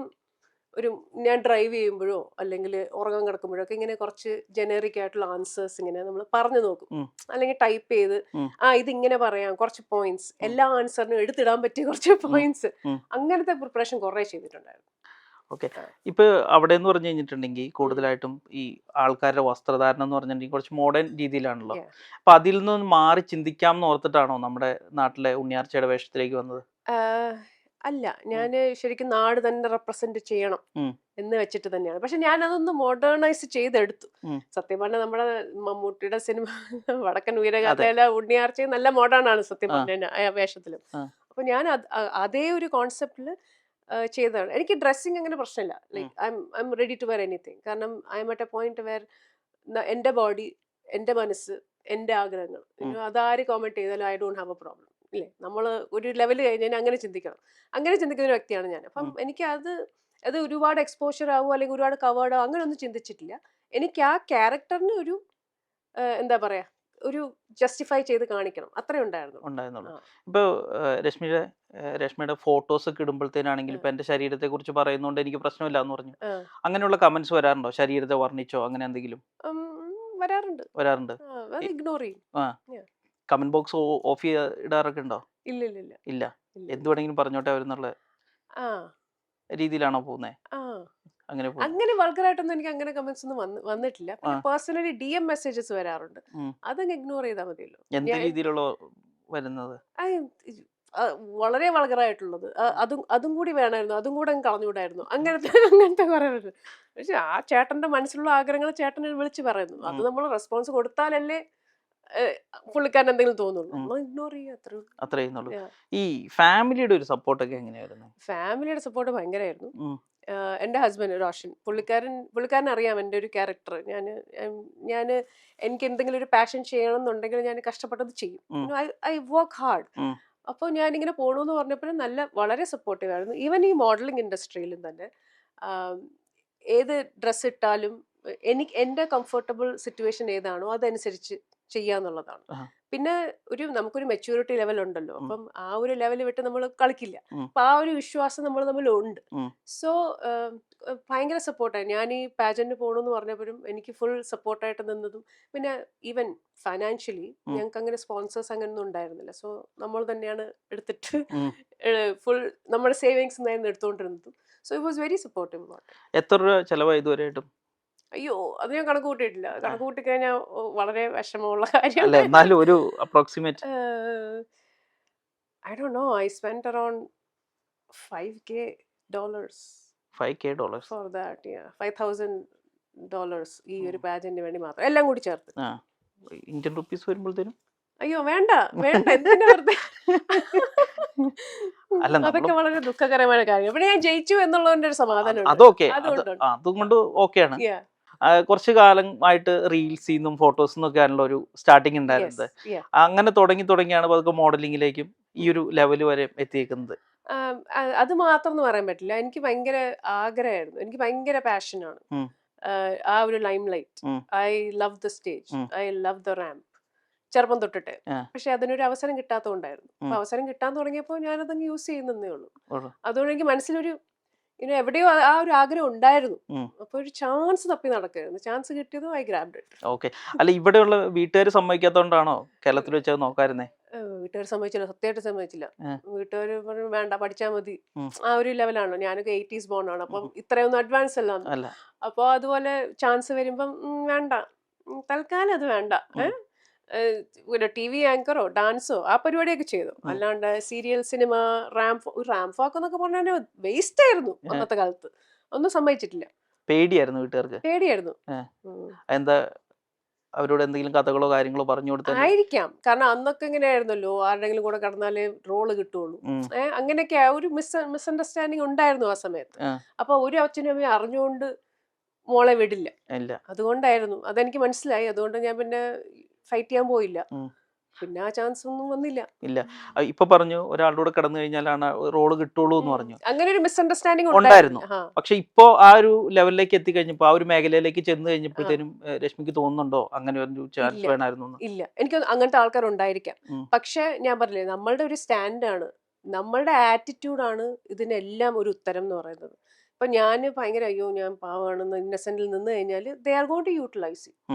Speaker 2: ഒരു ഞാൻ ഡ്രൈവ് ചെയ്യുമ്പോഴോ അല്ലെങ്കിൽ ഉറങ്ങാൻ കിടക്കുമ്പോഴോ ഒക്കെ ഇങ്ങനെ കുറച്ച് ജനറിക് ആയിട്ടുള്ള ആൻസേഴ്സ് ഇങ്ങനെ നമ്മൾ പറഞ്ഞു നോക്കും, അല്ലെങ്കിൽ ടൈപ്പ് ചെയ്ത് ഇതിങ്ങനെ പറയാം, കുറച്ച് പോയിന്റ്സ്, എല്ലാ ആൻസറിനും എടുത്തിടാൻ പറ്റിയ കുറച്ച് പോയിന്റ്സ്, അങ്ങനത്തെ പ്രിപ്പറേഷൻ കുറെ ചെയ്തിട്ടുണ്ടായിരുന്നു.
Speaker 1: ഓക്കെ. ഇപ്പൊ അവിടെ എന്ന് പറഞ്ഞു കഴിഞ്ഞിട്ടുണ്ടെങ്കിൽ കൂടുതലായിട്ടും ഈ ആൾക്കാരുടെ വസ്ത്രധാരണം എന്ന് പറഞ്ഞിട്ടുണ്ടെങ്കിൽ കുറച്ച് മോഡേൺ രീതിയിലാണല്ലോ. അപ്പൊ അതിൽ നിന്ന് മാറി ചിന്തിക്കാം എന്ന് ഓർത്തിട്ടാണോ നമ്മുടെ നാട്ടിലെ ഉണ്ണിയാർച്ചയുടെ വേഷത്തിലേക്ക് വന്നത്?
Speaker 2: അല്ല, ഞാൻ ശരിക്കും നാട് തന്നെ റെപ്രസെന്റ് ചെയ്യണം എന്ന് വെച്ചിട്ട് തന്നെയാണ്. പക്ഷെ ഞാൻ അതൊന്ന് മോഡേണൈസ് ചെയ്തെടുത്തു. സത്യം പറഞ്ഞാൽ നമ്മുടെ മമ്മൂട്ടിയുടെ സിനിമ വടക്കൻ വീരഗാഥയിലെ ഉണ്ണിയാർച്ചയും നല്ല മോഡേൺ ആണ് സത്യം പറഞ്ഞ വേഷത്തിലും. അപ്പൊ ഞാൻ അതേ ഒരു കോൺസെപ്റ്റില് ചെയ്തതാണ്. എനിക്ക് ഡ്രസ്സിങ് അങ്ങനെ പ്രശ്നമില്ല. Like I'm ready to wear anything. കാരണം I'm at a point where എൻ്റെ ബോഡി, എൻ്റെ മനസ്സ്, എൻ്റെ ആഗ്രഹങ്ങൾ അതാര് കോമെന്റ് ചെയ്താലും I don't have a problem. ഇല്ലേ, നമ്മൾ ഒരു ലെവൽ കഴിഞ്ഞാൽ അങ്ങനെ ചിന്തിക്കണം. അങ്ങനെ ചിന്തിക്കുന്ന ഒരു വ്യക്തിയാണ് ഞാൻ. അപ്പം എനിക്ക് അത് ഒരുപാട് എക്സ്പോഷർ ആവുമോ അല്ലെങ്കിൽ ഒരുപാട് കവേർഡ് ആവും അങ്ങനെ ഒന്നും ചിന്തിച്ചിട്ടില്ല. എനിക്ക് ആ ക്യാരക്ടറിന് ഒരു എന്താ പറയാ, ഒരു ജസ്റ്റിഫൈ ചെയ്ത് കാണിക്കണം, അത്രേ ഉണ്ടായിരുന്നുള്ളൂ.
Speaker 1: ഇപ്പൊ രശ്മിയുടെ ഫോട്ടോസ് ഒക്കെ ഇടുമ്പോഴത്തേനാണെങ്കിൽ ഇപ്പൊ എന്റെ ശരീരത്തെ കുറിച്ച് പറയുന്നോണ്ട് എനിക്ക് പ്രശ്നമില്ല എന്ന് പറഞ്ഞു. അങ്ങനെയുള്ള കമന്റ്സ് വരാറുണ്ടോ? ശരീരത്തെ വർണ്ണിച്ചോ അങ്ങനെ എന്തെങ്കിലും? വരാറുണ്ട്.
Speaker 2: ഇഗ്നോർ ചെയ്യും.
Speaker 1: കമന്റ് ബോക്സ് ഓഫ് ഇടാറൊക്കെ ഉണ്ടോ?
Speaker 2: ഇല്ല.
Speaker 1: എന്ത് വേണമെങ്കിലും പറഞ്ഞോട്ടെ അവരെന്നുള്ള രീതിയിലാണോ പോകുന്നത്?
Speaker 2: അങ്ങനെ വൾഗറായിട്ടൊന്നും എനിക്ക് അങ്ങനെ കമന്റ്സ് ഒന്നും വന്നിട്ടില്ല. പേഴ്സണലി DM മെസ്സേജസ് വരാറുണ്ട്, അതങ്ങ് ഇഗ്നോർ ചെയ്താൽ മതിയല്ലോ.
Speaker 1: എന്ത് രീതിയിലുള്ള വരുന്നത്?
Speaker 2: വളരെ വൾഗറായിട്ടുള്ളത് അതും കൂടി വേണമായിരുന്നു, അതും കൂടെ അങ്ങ് കളഞ്ഞുകൂടായിരുന്നു, അങ്ങനത്തെ കുറെ. പക്ഷെ ആ ചേട്ടന്റെ മനസ്സിലുള്ള ആഗ്രഹങ്ങൾ ചേട്ടനെ വിളിച്ച് പറയുന്നു, അത് നമ്മൾ റെസ്പോൺസ് കൊടുത്താലല്ലേ പുള്ളിക്കാരൻ എന്തെങ്കിലും തോന്നുള്ളൂ. ഇഗ്നോർ ചെയ്യുക,
Speaker 1: അത്രേ ഉള്ളൂ. ഈ ഫാമിലിയുടെ ഒരു സപ്പോർട്ടൊക്കെ എങ്ങനെയായിരുന്നു?
Speaker 2: ഫാമിലിയുടെ സപ്പോർട്ട് ഭയങ്കരമായിരുന്നു. എൻ്റെ ഹസ്ബൻഡ് റോഷൻ, പുള്ളിക്കാരൻ അറിയാം എൻ്റെ ഒരു ക്യാരക്ടർ. ഞാൻ എനിക്ക് എന്തെങ്കിലും ഒരു പാഷൻ ചെയ്യണം എന്നുണ്ടെങ്കിൽ ഞാൻ കഷ്ടപ്പെട്ടത് ചെയ്യും. I work hard. അപ്പോൾ ഞാനിങ്ങനെ പോകണമെന്ന് പറഞ്ഞപ്പോഴും വളരെ സപ്പോർട്ടീവ് ആയിരുന്നു. ഈവൻ ഈ മോഡലിംഗ് ഇൻഡസ്ട്രിയിലും തന്നെ ഏത് ഡ്രസ്സ് ഇട്ടാലും എൻ്റെ കംഫർട്ടബിൾ സിറ്റുവേഷൻ ഏതാണോ അതനുസരിച്ച് ചെയ്യാന്നുള്ളതാണ്. പിന്നെ നമുക്കൊരു മെച്യൂരിറ്റി ലെവൽ ഉണ്ടല്ലോ, അപ്പം ആ ഒരു ലെവൽ വിട്ട് നമ്മൾ കളിക്കില്ല. അപ്പൊ ആ ഒരു വിശ്വാസം നമ്മൾ തമ്മിലുണ്ട്. സോ ഭയങ്കര സപ്പോർട്ടായി. ഞാൻ ഈ പാജന്റിന് പോകണമെന്ന് പറഞ്ഞപ്പോഴും എനിക്ക് ഫുൾ സപ്പോർട്ടായിട്ട് നിന്നതും, പിന്നെ ഈവൻ ഫൈനാൻഷ്യലി ഞങ്ങൾക്ക് അങ്ങനെ സ്പോൺസേഴ്സ് അങ്ങനെ ഒന്നും ഉണ്ടായിരുന്നില്ല. സോ നമ്മൾ തന്നെയാണ് എടുത്തിട്ട് ഫുൾ നമ്മുടെ സേവിങ്സ് ആയിരുന്നു എടുത്തുകൊണ്ടിരുന്നതും. So it was very supportive.
Speaker 1: എത്ര രൂപ ചെലവായി ഇതുവരെയായിട്ടും?
Speaker 2: അയ്യോ, അത് ഞാൻ കണക്ക് കൂട്ടിയിട്ടില്ല. കണക്ക് കൂട്ടിക്കഴിഞ്ഞാൽ വളരെ വിഷമമുള്ള കാര്യം.
Speaker 1: എന്നാലും ഒരു approximate
Speaker 2: I don't know. I spent around $5K.
Speaker 1: $5K
Speaker 2: for that. Yeah, $5,000 ഈ ഒരു പാജന്റിന് വേണ്ടി മാത്രം, എല്ലാം കൂടി ചേർത്ത്.
Speaker 1: ഇന്ത്യൻ റുപ്പീസ് വരുമ്പോഴത്തേനും
Speaker 2: അയ്യോ വേണ്ട എന്തിനാ വെറുതെ. അതൊക്കെ വളരെ ദുഃഖകരമായ കാര്യം. പിന്നെ ഞാൻ ജയിച്ചു എന്നുള്ളതിന്റെ ഒരു സമാധാനം
Speaker 1: അതുകൊണ്ട് ഓക്കെയാണ്. കുറച്ചു കാലമായിട്ട് റീൽസിൽ നിന്നും ഫോട്ടോസിൽ നിന്നൊക്കെ ആണല്ലോ ഒരു സ്റ്റാർട്ടിങ് ഉണ്ടായിരുന്നത്. അങ്ങനെ തുടങ്ങിയാണ് പതുക്കെ മോഡലിംഗിലേക്കും ഈ ഒരു ലെവല് വരെ എത്തിയേക്കുന്നത്.
Speaker 2: അത് മാത്രം എന്ന് പറയാൻ പറ്റില്ല. എനിക്ക് ഭയങ്കര ആഗ്രഹമായിരുന്നു, എനിക്ക് ഭയങ്കര പാഷനാണ് ആ ഒരു lime light. I love the stage, I love the ramp, ചെറുപ്പം തൊട്ടിട്ട്. പക്ഷെ അതിനൊരു അവസരം കിട്ടാത്തതുകൊണ്ടായിരുന്നു. അപ്പൊ അവസരം കിട്ടാൻ തുടങ്ങിയപ്പോൾ ഞാനതങ്ങ് യൂസ് ചെയ്യുന്നതേ ഉള്ളൂ. അതുകൊണ്ട് എനിക്ക് മനസ്സിലൊരു എവിടെയോ ആ ഒരു ആഗ്രഹം ഉണ്ടായിരുന്നു. അപ്പൊ ഒരു ചാൻസ് തപ്പി നടക്കായിരുന്നു. ചാൻസ് കിട്ടിയതും ഐ ഗ്രാബ്ഡ് ഇറ്റ്.
Speaker 1: ഓക്കെ. അല്ല, ഇവിടെയുള്ള വീട്ടുകാർ സമ്മതിക്കാത്തോണ്ടാണോ കേരളത്തിൽ വെച്ച് നോക്കായിരുന്നേ?
Speaker 2: വീട്ടുകാർ സമ്മതിച്ചില്ല, സത്യമായിട്ട് സമ്മതിച്ചില്ല. വീട്ടുകാർ പറഞ്ഞു വേണ്ട, പഠിച്ചാൽ മതി. ആ ഒരു ലെവലാണല്ലോ. ഞാനൊക്കെ 80s ബോൺ ആണ്, അപ്പം ഇത്രയൊന്നും അഡ്വാൻസ് അല്ല. അപ്പൊ അതുപോലെ ചാൻസ് വരുമ്പം വേണ്ട, തൽക്കാലം അത് വേണ്ട. TV ആങ്കറോ ഡാൻസോ ആ പരിപാടിയൊക്കെ ചെയ്തു. അല്ലാണ്ട് സീരിയൽ, സിനിമ, റാമ്പ് വാക്ക് എന്നൊക്കെ പറഞ്ഞാൽ വേസ്റ്റ് ആയിരുന്നു അന്നത്തെ കാലത്ത്. ഒന്നും സമ്മതിച്ചിട്ടില്ല.
Speaker 1: പേടിയായിരുന്നു വീട്ടുകാർക്ക്?
Speaker 2: പേടിയായിരുന്നു.
Speaker 1: എന്താ, അവരോട് എന്തെങ്കിലും കഥകളോ കാര്യങ്ങളോ പറഞ്ഞു കൊടുത്താൽ
Speaker 2: ആയിരിക്കാം. കാരണം അന്നൊക്കെ ഇങ്ങനെയായിരുന്നല്ലോ, ആരുടെങ്കിലും കൂടെ കടന്നാലേ റോള് കിട്ടുള്ളൂ. അങ്ങനെയൊക്കെ ഒരു മിസ്അണ്ടർസ്റ്റാൻഡിങ് ഉണ്ടായിരുന്നു ആ സമയത്ത്. അപ്പൊ ഒരു അച്ഛനും അമ്മയും അറിഞ്ഞുകൊണ്ട് മോളെ വിടില്ല. അതുകൊണ്ടായിരുന്നു, അതെനിക്ക് മനസ്സിലായി. അതുകൊണ്ട് ഞാൻ പിന്നെ ഫൈറ്റ് ചെയ്യാൻ പോയില്ല. പിന്നെ ആ ചാൻസ് ഒന്നും വന്നില്ല.
Speaker 1: ഇപ്പൊ പറഞ്ഞു ഒരാളുടെ കടന്നു കഴിഞ്ഞാലാണ് റോള് കിട്ടുള്ളൂ എന്ന് പറഞ്ഞു.
Speaker 2: അങ്ങനെ ഒരു മിസ്അണ്ടർസ്റ്റാൻഡിങ്
Speaker 1: ഉണ്ടായിരുന്നു. പക്ഷെ ഇപ്പോ ആ ഒരു ലെവലിലേക്ക് എത്തിക്കഴിഞ്ഞപ്പോ, ആ ഒരു മേഖലയിലേക്ക് ചെന്ന് കഴിഞ്ഞപ്പോഴത്തേനും രശ്മിക്ക് തോന്നുന്നുണ്ടോ അങ്ങനെ ഒരു ചാൻസ് വേണമായിരുന്നു?
Speaker 2: ഇല്ല, എനിക്ക് അങ്ങനത്തെ ആൾക്കാർ ഉണ്ടായിരിക്കാം. പക്ഷെ ഞാൻ പറഞ്ഞില്ലേ, നമ്മളുടെ ഒരു സ്റ്റാൻഡാണ്, നമ്മളുടെ ആറ്റിറ്റ്യൂഡാണ് ഇതിനെല്ലാം ഒരു ഉത്തരം എന്ന് പറയുന്നത്. ഇപ്പൊ ഞാൻ ഭയങ്കര അയ്യോ ഞാൻ പാവാണെന്ന് ഇന്നസെന്റിൽ നിന്ന് കഴിഞ്ഞാൽ they are going to utilise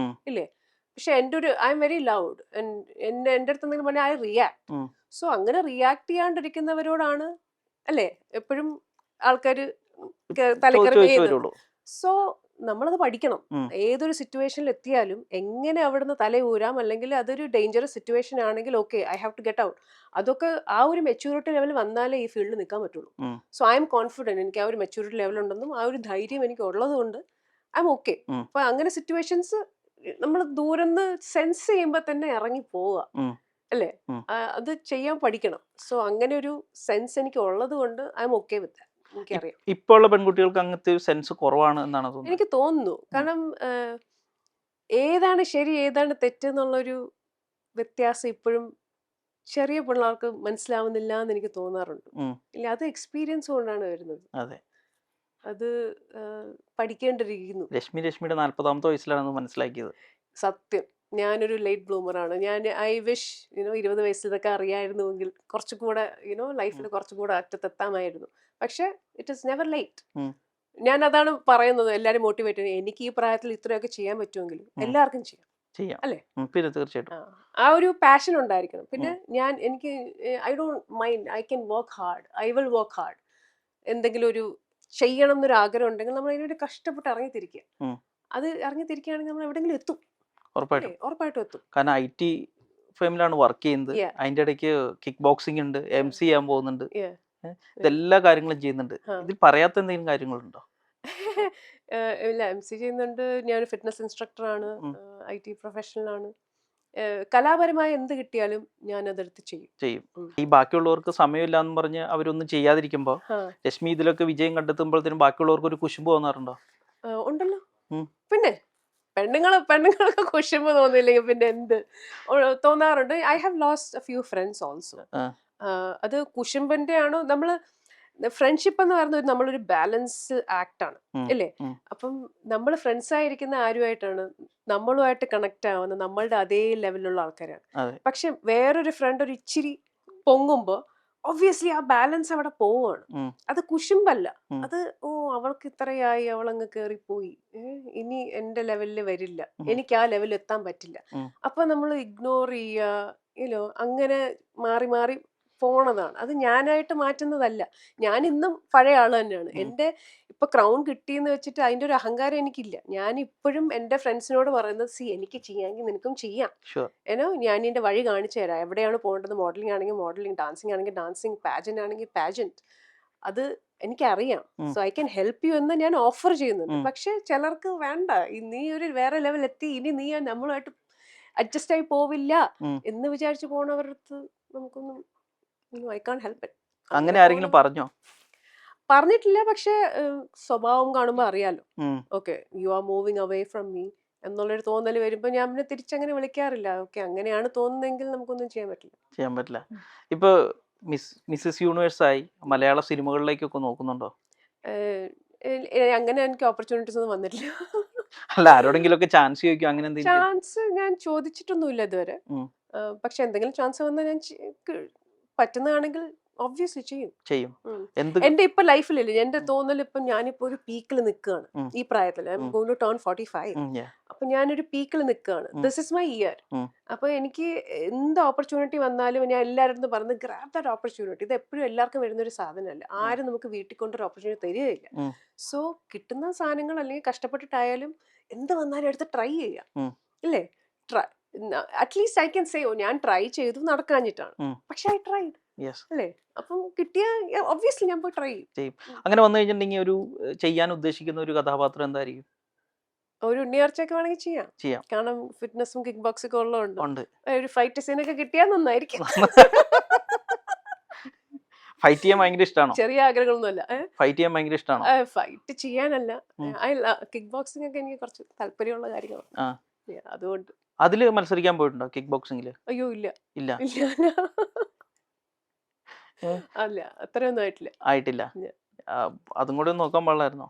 Speaker 2: ഇല്ലേ? പക്ഷെ എൻ്റെ ഒരു ഐ എം വെരി ലൗഡ്, എൻ്റെ അടുത്ത് എന്തെങ്കിലും പറഞ്ഞാൽ ഐ റിയാക്ട്. സോ അങ്ങനെ റിയാക്ട് ചെയ്യാണ്ടിരിക്കുന്നവരോടാണ് അല്ലേ എപ്പോഴും ആൾക്കാർ തലക്കറി ചെയ്യുന്നത്. സോ നമ്മളത് പഠിക്കണം. ഏതൊരു സിറ്റുവേഷനിൽ എത്തിയാലും എങ്ങനെ അവിടുന്ന് തലയൂരാം, അല്ലെങ്കിൽ അതൊരു ഡേഞ്ചറസ് സിറ്റുവേഷൻ ആണെങ്കിൽ okay I have to get out. അതൊക്കെ ആ ഒരു മെച്യൂരിറ്റി ലെവൽ വന്നാലേ ഈ ഫീൽഡിൽ നിൽക്കാൻ പറ്റുള്ളൂ. സോ ഐ എം കോൺഫിഡൻറ്റ്, എനിക്ക് ആ ഒരു മെച്യൂരിറ്റി ലെവൽ ഉണ്ടെന്നും ആ ഒരു ധൈര്യം എനിക്ക് ഉള്ളത് കൊണ്ട് ഐ എം ഓക്കെ. അപ്പൊ അങ്ങനെ സിറ്റുവേഷൻസ് നമ്മൾ ദൂരന്ന് സെൻസ് ചെയ്യുമ്പോൾ തന്നെ ഇറങ്ങി പോവുക അല്ലേ, അത് ചെയ്യാൻ പഠിക്കണം. സോ അങ്ങനെ ഒരു സെൻസ് എനിക്ക് ഉള്ളത് കൊണ്ട് ഐ എം ഓക്കെ വിത്ത്. എനിക്കറിയാം
Speaker 1: ഇപ്പോൾ ഉള്ള പെൺകുട്ടികൾക്ക് അങ്ങനത്തെ ഒരു സെൻസ് കുറവാണ് എന്നാണ് തോന്നുന്നത്.
Speaker 2: എനിക്ക് തോന്നുന്നു. കാരണം ഏതാണ് ശരി ഏതാണ് തെറ്റ് എന്നുള്ളൊരു വ്യത്യാസം ഇപ്പോഴും ചെറിയ പിള്ളേർക്ക് മനസ്സിലാവുന്നില്ല എന്ന് എനിക്ക് തോന്നാറുണ്ട്. ഇല്ല, അത് എക്സ്പീരിയൻസ് കൊണ്ടാണ് വരുന്നത്.
Speaker 1: അതെ,
Speaker 2: അത് പഠിക്കേണ്ടിയിരിക്കുന്നു.
Speaker 1: രശ്മിയുടെ 40ാമത്തെ വയസ്സിലാണ് മനസ്സിലാക്കിയത്.
Speaker 2: സത്യം, ഞാനൊരു ലേറ്റ് ബ്ലൂമറാണ്. ഞാൻ ഐ വിഷ് 20 വയസ്സിൽ ഇതൊക്കെ അറിയായിരുന്നുവെങ്കിൽ കുറച്ചും കൂടെ ലൈഫിൽ കുറച്ചും കൂടെ അറ്റത്തെത്താമായിരുന്നു. പക്ഷെ ഇറ്റ് ഈസ് നെവർ ലേറ്റ്. ഞാൻ അതാണ് പറയുന്നത്, എല്ലാവരും മോട്ടിവേറ്റ് ചെയ്യും. എനിക്ക് ഈ പ്രായത്തിൽ ഇത്രയൊക്കെ ചെയ്യാൻ പറ്റുമെങ്കിലും എല്ലാവർക്കും ചെയ്യാം അല്ലേ?
Speaker 1: പിന്നെ തീർച്ചയായിട്ടും
Speaker 2: ആ ഒരു പാഷൻ ഉണ്ടായിരിക്കണം. പിന്നെ എനിക്ക് I don't mind, I can work hard, I will work hard. എന്തെങ്കിലും ഒരു ചെയ്യണം എന്നൊരു ആഗ്രഹം ഉണ്ടെങ്കിൽ നമ്മൾ അതിനുവേണ്ടി കഷ്ടപ്പെട്ട് ഇറങ്ങിത്തിരിക്കുക. അത് ഇറങ്ങിത്തിരിക്കുകയാണെങ്കിൽ നമ്മൾ എവിടെയെങ്കിലും എത്തും, ഉറപ്പായിട്ടും എത്തും.
Speaker 1: കാരണം IT ഫേമിലാണ് വർക്ക് ചെയ്യുന്നത്. അതിന്റെ ഇടയ്ക്ക് കിക്ക് ബോക്സിംഗ് ഉണ്ട്, MC ചെയ്യാൻ പോകുന്നുണ്ട്, ഇതെല്ലാ കാര്യങ്ങളും ചെയ്യുന്നുണ്ട്. ഇതിൽ പറയാത്ത എന്തെങ്കിലും കാര്യങ്ങളുണ്ടോ?
Speaker 2: ഇല്ല, MC ചെയ്യുന്നുണ്ട്. ഞാൻ ഫിറ്റ്നസ് ഇൻസ്ട്രക്ടറാണ്, IT പ്രൊഫഷണലാണ്. കലാപരമായ എന്ത് കിട്ടിയാലും ഞാൻ അതെടുത്ത് ചെയ്യും.
Speaker 1: ഈ ബാക്കിയുള്ളവർക്ക് സമയമില്ല എന്ന് പറഞ്ഞ് അവരൊന്നും ചെയ്യാതിരിക്കുമ്പോ രശ്മി ഇതിലൊക്കെ വിജയം കണ്ടെത്തുമ്പോഴത്തേനും ബാക്കിയുള്ളവർക്ക് ഒരു കുശുമ്പ് തോന്നാറുണ്ടോ?
Speaker 2: ഉണ്ടല്ലോ. പിന്നെ പെണ്ണുങ്ങൾക്ക് കുശുമ്പ് തോന്നില്ലെങ്കിൽ പിന്നെ എന്ത് തോന്നാറുണ്ട്. I have lost A few friends also. അത് കുശുമ്പന്റെ ആണോ? നമ്മള് ഫ്രണ്ട്ഷിപ്പ് എന്ന് പറയുന്നത് നമ്മളൊരു ബാലൻസ് ആക്ട് ആണ് അല്ലേ? അപ്പം നമ്മൾ ഫ്രണ്ട്സ് ആയിരിക്കുന്ന ആരുമായിട്ടാണ് നമ്മളുമായിട്ട് കണക്ട് ആവുന്ന നമ്മളുടെ അതേ ലെവലിലുള്ള ആൾക്കാരാണ്. പക്ഷെ വേറൊരു ഫ്രണ്ട് ഒരു ഇച്ചിരി പൊങ്ങുമ്പോ ഒബ്വിയസ്ലി ആ ബാലൻസ് അവിടെ പോവാണ്. അത് കുശുമ്പല്ല, അത് അവൾക്ക് ഇത്രയായി, അവളങ്ങ് കേറിപ്പോയി, ഇനി എന്റെ ലെവലിൽ വരില്ല, എനിക്ക് ആ ലെവലിൽ എത്താൻ പറ്റില്ല. അപ്പൊ നമ്മൾ ഇഗ്നോർ ചെയ്യുക, അങ്ങനെ മാറി മാറി പോണതാണ്. അത് ഞാനായിട്ട് മാറ്റുന്നതല്ല. ഞാൻ ഇന്നും പഴയ ആള് തന്നെയാണ്. എന്റെ ഇപ്പൊ ക്രൗൺ കിട്ടിയെന്ന് വെച്ചിട്ട് അതിന്റെ ഒരു അഹങ്കാരം എനിക്കില്ല. ഞാൻ ഇപ്പോഴും എന്റെ ഫ്രണ്ട്സിനോട് പറയുന്നത്, എനിക്ക് ചെയ്യാമെങ്കിൽ നിനക്കും ചെയ്യാം, ഞാൻ എന്റെ വഴി കാണിച്ചു തരാം, എവിടെയാണ് പോകേണ്ടത്. മോഡലിംഗ് ആണെങ്കിൽ മോഡലിംഗ്, ഡാൻസിങ് ആണെങ്കിൽ ഡാൻസിങ്, പാജന്റ് ആണെങ്കിൽ പാജന്റ്, അത് എനിക്കറിയാം. So I can help you എന്ന് ഞാൻ ഓഫർ ചെയ്യുന്നുണ്ട്. പക്ഷെ ചിലർക്ക് വേണ്ട, നീ ഒരു വേറെ ലെവൽ എത്തി, ഇനി നീ നമ്മളുമായിട്ട് അഡ്ജസ്റ്റ് ആയി പോവില്ല എന്ന് വിചാരിച്ചു പോണവർക്ക് നമുക്കൊന്നും ഐ കാൻറ്റ് ഹെൽപ്പ് ഇറ്റ്.
Speaker 1: അങ്ങനെ ആരെങ്കിലും
Speaker 2: പറഞ്ഞിട്ടില്ല, പക്ഷെ സ്വഭാവം കാണുമ്പോ അറിയാലോ. Okay, you are moving away from me എന്നുള്ളൊരു തോന്നൽ വരുമ്പോ ഞാൻ പിന്നെ തിരിച്ചങ്ങനെ വിളിക്കാറില്ല. ഓക്കെ, അങ്ങനെയാണ് തോന്നുന്നതെങ്കിൽ നമുക്കൊന്നും ചെയ്യാൻ പറ്റില്ല.
Speaker 1: ഇപ്പൊ മിസ്സസ് യൂണിവേഴ്സ് ആയി മലയാള സിനിമകളിലേക്കൊക്കെ നോക്കുന്നുണ്ടോ?
Speaker 2: അങ്ങനെ എനിക്ക് ഓപ്പർച്യൂണിറ്റീസ് ഒന്നും വന്നിട്ടില്ല.
Speaker 1: അല്ല, ആരോടെങ്കിലും ഒക്കെ ചാൻസ് ചോദിക്കും, അങ്ങനെ എന്തെങ്കിലും?
Speaker 2: ചാൻസ് ഞാൻ ചോദിച്ചിട്ടൊന്നുമില്ല ഇതുവരെ. പക്ഷെ എന്തെങ്കിലും ചാൻസ് വന്നാൽ ഞാൻ പറ്റുന്നതാണെങ്കിൽ ഒബ്വിയസ്ലി ചെയ്യും. എന്റെ ഇപ്പൊ ലൈഫിലില്ല, എന്റെ തോന്നൽ ഇപ്പൊ ഞാനിപ്പോ ഒരു പീക്കിൽ നിൽക്കുകയാണ് ഈ പ്രായത്തിൽ. I'm going to turn 45. അപ്പൊ ഞാനൊരു പീക്കിൽ നിൽക്കുകയാണ്. This is my year. അപ്പൊ എനിക്ക് എന്ത് ഓപ്പർച്യൂണിറ്റി വന്നാലും ഞാൻ എല്ലാവരും പറഞ്ഞത് ഗ്രാബ് ദാറ്റ് ഓപ്പർച്യൂണിറ്റി. ഇത് എപ്പോഴും എല്ലാവർക്കും വരുന്ന ഒരു സാധനമല്ല. ആരും നമുക്ക് വീട്ടിൽ കൊണ്ടൊരു ഓപ്പർച്യൂണിറ്റി തരികയില്ല. സോ കിട്ടുന്ന സാധനങ്ങൾ അല്ലെങ്കിൽ കഷ്ടപ്പെട്ടിട്ടായാലും എന്ത് വന്നാലും എടുത്ത് ട്രൈ ചെയ്യാം ഇല്ലേ? അറ്റ്ലീസ്റ്റ് ഐ ക്യാൻ സേ ഞാൻ ട്രൈ ചെയ്തു, നടക്കാഞ്ഞിട്ടാണ്, പക്ഷെ ഐ ട്രൈഡ് അല്ലേ? അപ്പം കിട്ടിയ ഒബ്വിയസ്ലി ഞാൻ പോയി ട്രൈ ചെയ്യും.
Speaker 1: അങ്ങനെ വന്നു കഴിഞ്ഞിട്ടുണ്ടെങ്കിൽ ഒരു ചെയ്യാൻ ഉദ്ദേശിക്കുന്ന ഒരു കഥാപാത്രം എന്തായിരിക്കും?
Speaker 2: ഒരു ഉണ്ണിയാർച്ചയൊക്കെ വേണമെങ്കിൽ ചെയ്യാം. കാരണം ഫിറ്റ്നസും കിക്ക് ബോക്സൊക്കെ ഉള്ളതുകൊണ്ട് ഒരു ഫൈറ്റ് സീനൊക്കെ കിട്ടിയാൽ നന്നായിരിക്കും.
Speaker 1: ഫൈറ്റ് ചെയ്യാൻ ഭയങ്കര ഇഷ്ടമാണോ?
Speaker 2: ചെറിയ ആഗ്രഹങ്ങളൊന്നുമല്ല.
Speaker 1: ഫൈറ്റ് ചെയ്യാൻ ഭയങ്കര ഇഷ്ടമാണോ?
Speaker 2: ഫൈറ്റ് ചെയ്യാനല്ല, കിക്ക് ബോക്സിംഗ് ഒക്കെ എനിക്ക് കുറച്ച് താല്പര്യമുള്ള കാര്യങ്ങളാണ്. അതുകൊണ്ട്
Speaker 1: അതില് മത്സരിക്കാൻ പോയിട്ടുണ്ടോ കിക്ക് ബോക്സിംഗില്?
Speaker 2: അയ്യോ ഇല്ല, അല്ല അത്രയൊന്നും ആയിട്ടില്ല.
Speaker 1: അതും കൂടെ നോക്കാൻ പാടില്ലായിരുന്നോ?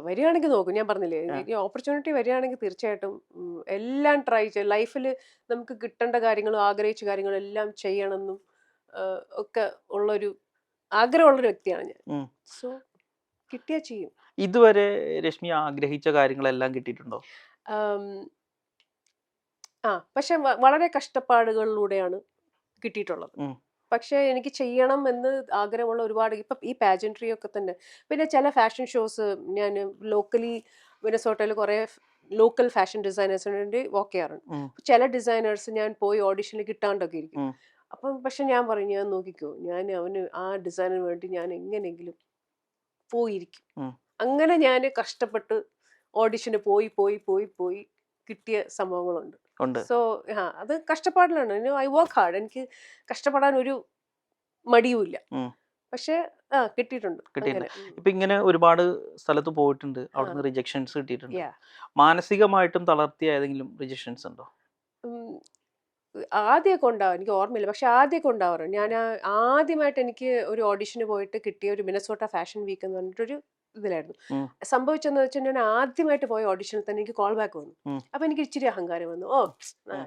Speaker 2: വരികയാണെങ്കിൽ നോക്കും. ഞാൻ പറഞ്ഞില്ലേ, ഈ ഓപ്പർച്യൂണിറ്റി വരികയാണെങ്കിൽ തീർച്ചയായിട്ടും എല്ലാം ട്രൈ ചെയ്യും. ലൈഫിൽ നമുക്ക് കിട്ടേണ്ട കാര്യങ്ങളും ആഗ്രഹിച്ച കാര്യങ്ങളും എല്ലാം ചെയ്യണമെന്നും ഒക്കെ ഉള്ളൊരു ആഗ്രഹമുള്ളൊരു വ്യക്തിയാണ് ഞാൻ. സോ കിട്ടിയാ ചെയ്യും.
Speaker 1: ഇതുവരെ രശ്മി ആഗ്രഹിച്ച കാര്യങ്ങളെല്ലാം കിട്ടിയിട്ടുണ്ടോ?
Speaker 2: ആം, പക്ഷെ വളരെ കഷ്ടപ്പാടുകളിലൂടെയാണ് കിട്ടിയിട്ടുള്ളത്. പക്ഷെ എനിക്ക് ചെയ്യണം എന്ന് ആഗ്രഹമുള്ള ഒരുപാട് ഇപ്പം ഈ പാജൻട്രി ഒക്കെ തന്നെ. പിന്നെ ചില ഫാഷൻ ഷോസ് ഞാൻ ലോക്കലി മിനസോട്ടയിൽ കുറേ ലോക്കൽ ഫാഷൻ ഡിസൈനേഴ്സിന് വേണ്ടി വർക്ക് ചെയ്യാറുണ്ട്. ചില ഡിസൈനേഴ്സ് ഞാൻ പോയി ഓഡിഷനിൽ കിട്ടാണ്ടൊക്കെ ഇരിക്കും. അപ്പം പക്ഷെ ഞാൻ പറയും, ഞാൻ നോക്കിക്കോ, ഞാൻ അവന് ആ ഡിസൈനറിന് വേണ്ടി ഞാൻ എങ്ങനെയെങ്കിലും പോയിരിക്കും. അങ്ങനെ ഞാൻ കഷ്ടപ്പെട്ട് ഓഡിഷന് പോയി പോയി പോയി പോയി കിട്ടിയ സംഭവങ്ങളുണ്ട്. സോ അത് കഷ്ടപ്പാടിലാണ്. I work hard. എനിക്ക് കഷ്ടപ്പെടാൻ ഒരു മടിയുമില്ല. പക്ഷെ കിട്ടിയിട്ടുണ്ട്.
Speaker 1: ഇപ്പൊ ഇങ്ങനെ ഒരുപാട് സ്ഥലത്ത് പോയിട്ടുണ്ട്, അവിടുന്ന് റിജക്ഷൻസ് കിട്ടിയിട്ടുണ്ട്. മാനസികമായിട്ടും തളർത്തിയ ഏതെങ്കിലും റിജക്ഷൻസ് ഉണ്ടോ?
Speaker 2: ആദ്യമൊക്കെ ഉണ്ടാവും, എനിക്ക് ഓർമ്മയില്ല, പക്ഷെ ആദ്യമൊക്കെ ഉണ്ടാവാറുണ്ട്. ഞാൻ ആദ്യമായിട്ട് എനിക്ക് ഒരു ഓഡിഷന് പോയിട്ട് കിട്ടിയ ഒരു മിനസോട്ട ഫാഷൻ വീക്ക് എന്ന് പറഞ്ഞിട്ടൊരു ഇതിലായിരുന്നു. സംഭവിച്ചെന്ന് വെച്ചാൽ ഞാൻ ആദ്യമായിട്ട് പോയ ഓഡിഷനിൽ തന്നെ എനിക്ക് കോൾ ബാക്ക് വന്നു. അപ്പൊ എനിക്ക് ഇച്ചിരി അഹങ്കാരം വന്നു.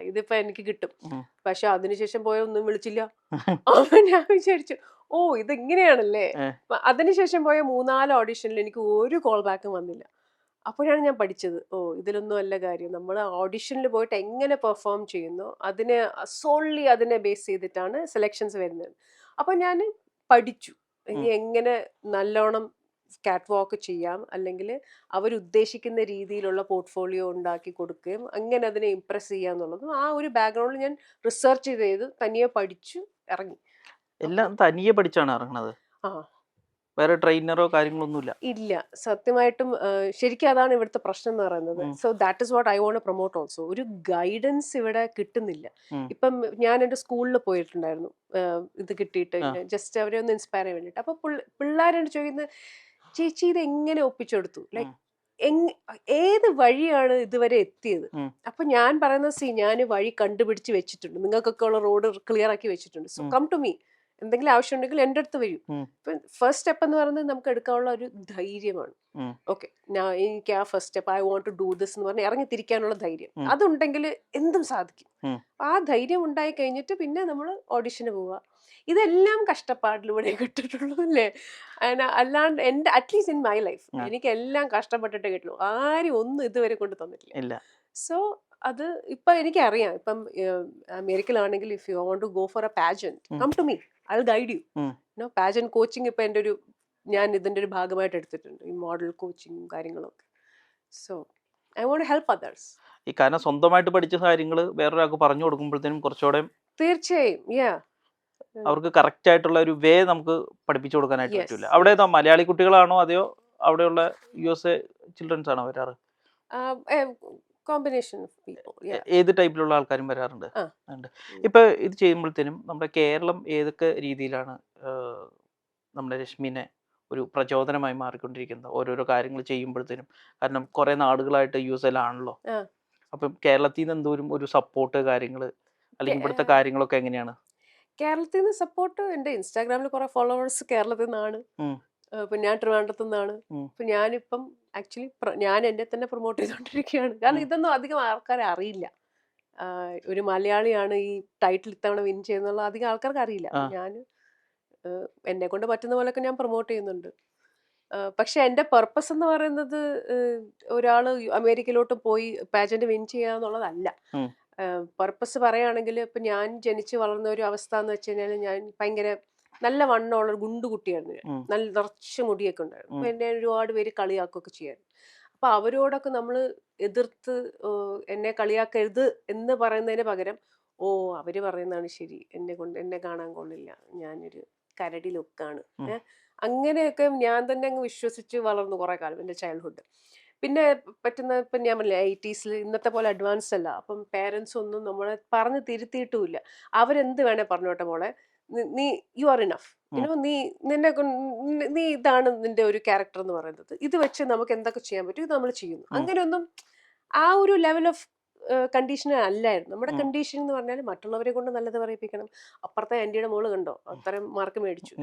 Speaker 2: ഇതിപ്പോ എനിക്ക് കിട്ടും. പക്ഷെ അതിനുശേഷം പോയ ഒന്നും വിളിച്ചില്ല. അപ്പൊ ഞാൻ വിചാരിച്ചു, ഇതെങ്ങനെയാണല്ലേ. അതിനുശേഷം പോയ 3-4 ഓഡിഷനിൽ എനിക്ക് ഒരു കോൾ ബാക്കും വന്നില്ല. അപ്പോഴാണ് ഞാൻ പഠിച്ചത്, ഇതിലൊന്നും അല്ല കാര്യം. നമ്മൾ ഓഡിഷനിൽ പോയിട്ട് എങ്ങനെ പെർഫോം ചെയ്യുന്നു സോൾലി അതിനെ ബേസ് ചെയ്തിട്ടാണ് സെലക്ഷൻസ് വരുന്നത്. അപ്പൊ ഞാൻ പഠിച്ചു ഇനി എങ്ങനെ നല്ലോണം കാറ്റ് വാക്ക് ചെയ്യാം, അല്ലെങ്കിൽ അവരുദ്ദേശിക്കുന്ന രീതിയിലുള്ള പോർട്ട്ഫോളിയോ ഉണ്ടാക്കി കൊടുക്കുകയും അങ്ങനെ അതിനെ ഇംപ്രസ് ചെയ്യാന്നുള്ളതും ആ ഒരു ബാക്ക്ഗ്രൗണ്ടിൽ ഞാൻ റിസർച്ച് ചെയ്ത് തനിയെ പഠിച്ചു ഇറങ്ങി.
Speaker 1: എല്ലാം തനിയെ പഠിച്ചാണ് ഇറങ്ങുന്നത്? വേറെ ട്രെയിനറോ കാര്യങ്ങളൊന്നുമില്ല? ഇല്ല,
Speaker 2: സത്യമായിട്ടും. ശരിക്കും അതാണ് ഇവിടുത്തെ പ്രശ്നം എന്ന് പറയുന്നത്. So that is what I want to promote also. ഒരു ഗൈഡൻസ് ഇവിടെ കിട്ടുന്നില്ല. ഇപ്പം ഞാൻ എൻ്റെ സ്കൂളിൽ പോയിട്ടുണ്ടായിരുന്നു ഇത് കിട്ടിയിട്ട്, ജസ്റ്റ് അവരെ ഒന്ന് ഇൻസ്പയർ ചെയ്യാൻ വേണ്ടിയിട്ട്. അപ്പൊ പിള്ളേരോട് ചോദിക്കുന്നത്, ചേച്ചി ഇത് എങ്ങനെ ഒപ്പിച്ചെടുത്തു, ലൈക്ക് ഏത് വഴിയാണ് ഇതുവരെ എത്തിയത്? അപ്പൊ ഞാൻ പറയുന്നത്, ഞാൻ വഴി കണ്ടുപിടിച്ച് വെച്ചിട്ടുണ്ട്, നിങ്ങൾക്കൊക്കെ ഉള്ള റോഡ് ക്ലിയർ ആക്കി വെച്ചിട്ടുണ്ട്. So come to me. എന്തെങ്കിലും ആവശ്യമുണ്ടെങ്കിൽ എൻ്റെ അടുത്ത് വരും. ഫസ്റ്റ് സ്റ്റെപ്പ് എന്ന് പറയുന്നത് നമുക്ക് എടുക്കാനുള്ള ഒരു ധൈര്യമാണ്. ഓക്കെ, എനിക്ക് ആ first step I want to do this എന്ന് പറഞ്ഞ് ഇറങ്ങി തിരിക്കാനുള്ള ധൈര്യം അതുണ്ടെങ്കിൽ എന്തും സാധിക്കും. ആ ധൈര്യം ഉണ്ടായി കഴിഞ്ഞിട്ട് പിന്നെ നമ്മൾ ഓഡിഷന് പോവുക. ഇതെല്ലാം കഷ്ടപ്പാടിലൂടെ കിട്ടിയിട്ടുള്ളൂ അല്ലേ. അല്ലാണ്ട് എൻ്റെ അറ്റ്ലീസ്റ്റ് ഇൻ മൈ ലൈഫ് എനിക്ക് എല്ലാം കഷ്ടപ്പെട്ടിട്ട് കിട്ടുള്ളൂ. ആരും ഒന്നും ഇതുവരെ കൊണ്ട് തന്നിട്ടില്ല. സോ അത് ഇപ്പൊ എനിക്കറിയാം. ഇപ്പം അമേരിക്കയിലാണെങ്കിൽ if you want to go for a pageant, come to me, I will guide you. Pageant coaching ഇപ്പൊ എൻ്റെ ഞാൻ ഇതിന്റെ ഒരു ഭാഗമായിട്ട് എടുത്തിട്ടുണ്ട്, ഈ മോഡൽ കോച്ചിങ്ങും കാര്യങ്ങളൊക്കെ. So I want help others.
Speaker 1: ഈ കാരണം സ്വന്തമായിട്ട് പഠിച്ച കാര്യങ്ങൾ വേറൊരാൾക്ക് പറഞ്ഞു കൊടുക്കുമ്പോഴത്തേനും കുറച്ചുകൂടെ
Speaker 2: തീർച്ചയായും
Speaker 1: അവർക്ക് കറക്റ്റ് ആയിട്ടുള്ള ഒരു വേ നമുക്ക് പഠിപ്പിച്ചു കൊടുക്കാനായിട്ട് പറ്റില്ല. അവിടെ മലയാളി കുട്ടികളാണോ അതെയോ അവിടെയുള്ള US ചിൽഡ്രൻസ് ആണോ വരാറ്?
Speaker 2: Combination of people.
Speaker 1: ഏത് ടൈപ്പിലുള്ള ആൾക്കാരും വരാറുണ്ട്. ഇപ്പൊ ഇത് ചെയ്യുമ്പോഴത്തേനും നമ്മുടെ കേരളം ഏതൊക്കെ രീതിയിലാണ് നമ്മുടെ രശ്മിനെ ഒരു പ്രചോദനമായി മാറിക്കൊണ്ടിരിക്കുന്നത് ഓരോരോ കാര്യങ്ങൾ ചെയ്യുമ്പോഴത്തേനും? കാരണം കുറെ നാടുകളായിട്ട് US-ലാണല്ലോ. അപ്പം കേരളത്തിൽ നിന്ന് എന്തോരും ഒരു സപ്പോർട്ട് കാര്യങ്ങൾ അല്ലെങ്കിൽ ഇവിടുത്തെ കാര്യങ്ങളൊക്കെ എങ്ങനെയാണ്?
Speaker 2: കേരളത്തിൽ നിന്ന് സപ്പോർട്ട്, എൻ്റെ ഇൻസ്റ്റാഗ്രാമിൽ കുറെ ഫോളോവേഴ്സ് കേരളത്തിൽ നിന്നാണ്. ഇപ്പൊ ഞാൻ ട്രിവാൻഡ്രത്ത് നിന്നാണ്. ഇപ്പൊ ഞാനിപ്പം ആക്ച്വലി ഞാൻ എന്നെ തന്നെ പ്രൊമോട്ട് ചെയ്തുകൊണ്ടിരിക്കുകയാണ്. കാരണം ഇതൊന്നും അധികം ആൾക്കാരെ അറിയില്ല. ഒരു മലയാളിയാണ് ഈ ടൈറ്റിൽ ഇത്തവണ വിൻ ചെയ്യുന്നുള്ള അധികം ആൾക്കാർക്ക് അറിയില്ല. ഞാൻ എന്നെ കൊണ്ട് പറ്റുന്ന പോലെയൊക്കെ ഞാൻ പ്രൊമോട്ട് ചെയ്യുന്നുണ്ട്. പക്ഷെ എൻ്റെ പർപ്പസ് എന്ന് പറയുന്നത് ഒരാൾ അമേരിക്കയിലോട്ട് പോയി പാജന്റ് വിൻ ചെയ്യാന്നുള്ളതല്ല. പർപ്പസ് പറയുകയാണെങ്കിൽ ഇപ്പൊ ഞാൻ ജനിച്ച് വളർന്ന ഒരു അവസ്ഥ എന്ന് വെച്ച് കഴിഞ്ഞാൽ ഞാൻ ഭയങ്കര നല്ല വണ്ണമുള്ള ഒരു ഗുണ്ടു കുട്ടിയായിരുന്നു. നല്ല നിറച്ച് മുടിയൊക്കെ ഉണ്ടായിരുന്നു. അപ്പൊ എന്നെ ഒരുപാട് പേര് കളിയാക്കുകയൊക്കെ ചെയ്യായിരുന്നു. അപ്പൊ അവരോടൊക്കെ നമ്മൾ എതിർത്ത് എന്നെ കളിയാക്കരുത് എന്ന് പറയുന്നതിന് പകരം അവര് പറയുന്നതാണ് ശരി, എന്നെ കാണാൻ കൊള്ളില്ല, ഞാനൊരു കരടി ലുക്കാണ്, അങ്ങനെയൊക്കെ ഞാൻ തന്നെ അങ്ങ് വിശ്വസിച്ച് വളർന്നു കുറെ കാലം എൻ്റെ ചൈൽഡ്ഹുഡ്. പിന്നെ പറ്റുന്ന ഇപ്പം ഞാൻ പറഞ്ഞില്ല 80s ഇന്നത്തെ പോലെ അഡ്വാൻസ്ഡ് അല്ല. അപ്പം പേരൻസ് ഒന്നും നമ്മളെ പറഞ്ഞ് തിരുത്തിയിട്ടുമില്ല. അവരെന്ത് വേണേ പറഞ്ഞോട്ടെ മോളെ, നീ യു ആർ ഇനഫ്, നീ ഇതാണ് നിന്റെ ഒരു ക്യാരക്ടർ എന്ന് പറയുന്നത്, ഇത് വെച്ച് നമുക്ക് എന്തൊക്കെ ചെയ്യാൻ പറ്റും ഇത് നമ്മൾ ചെയ്യുന്നു. അങ്ങനെയൊന്നും ആ ഒരു ലെവൽ ഓഫ് കണ്ടീഷൻ അല്ലായിരുന്നു. നമ്മുടെ കണ്ടീഷൻ എന്ന് പറഞ്ഞാൽ മറ്റുള്ളവരെ കൊണ്ട് നല്ലത് പറയിപ്പിക്കണം. അപ്പുറത്തെ ആന്റിയുടെ മോള് കണ്ടോ അത്രയും മാർക്ക് മേടിച്ചു,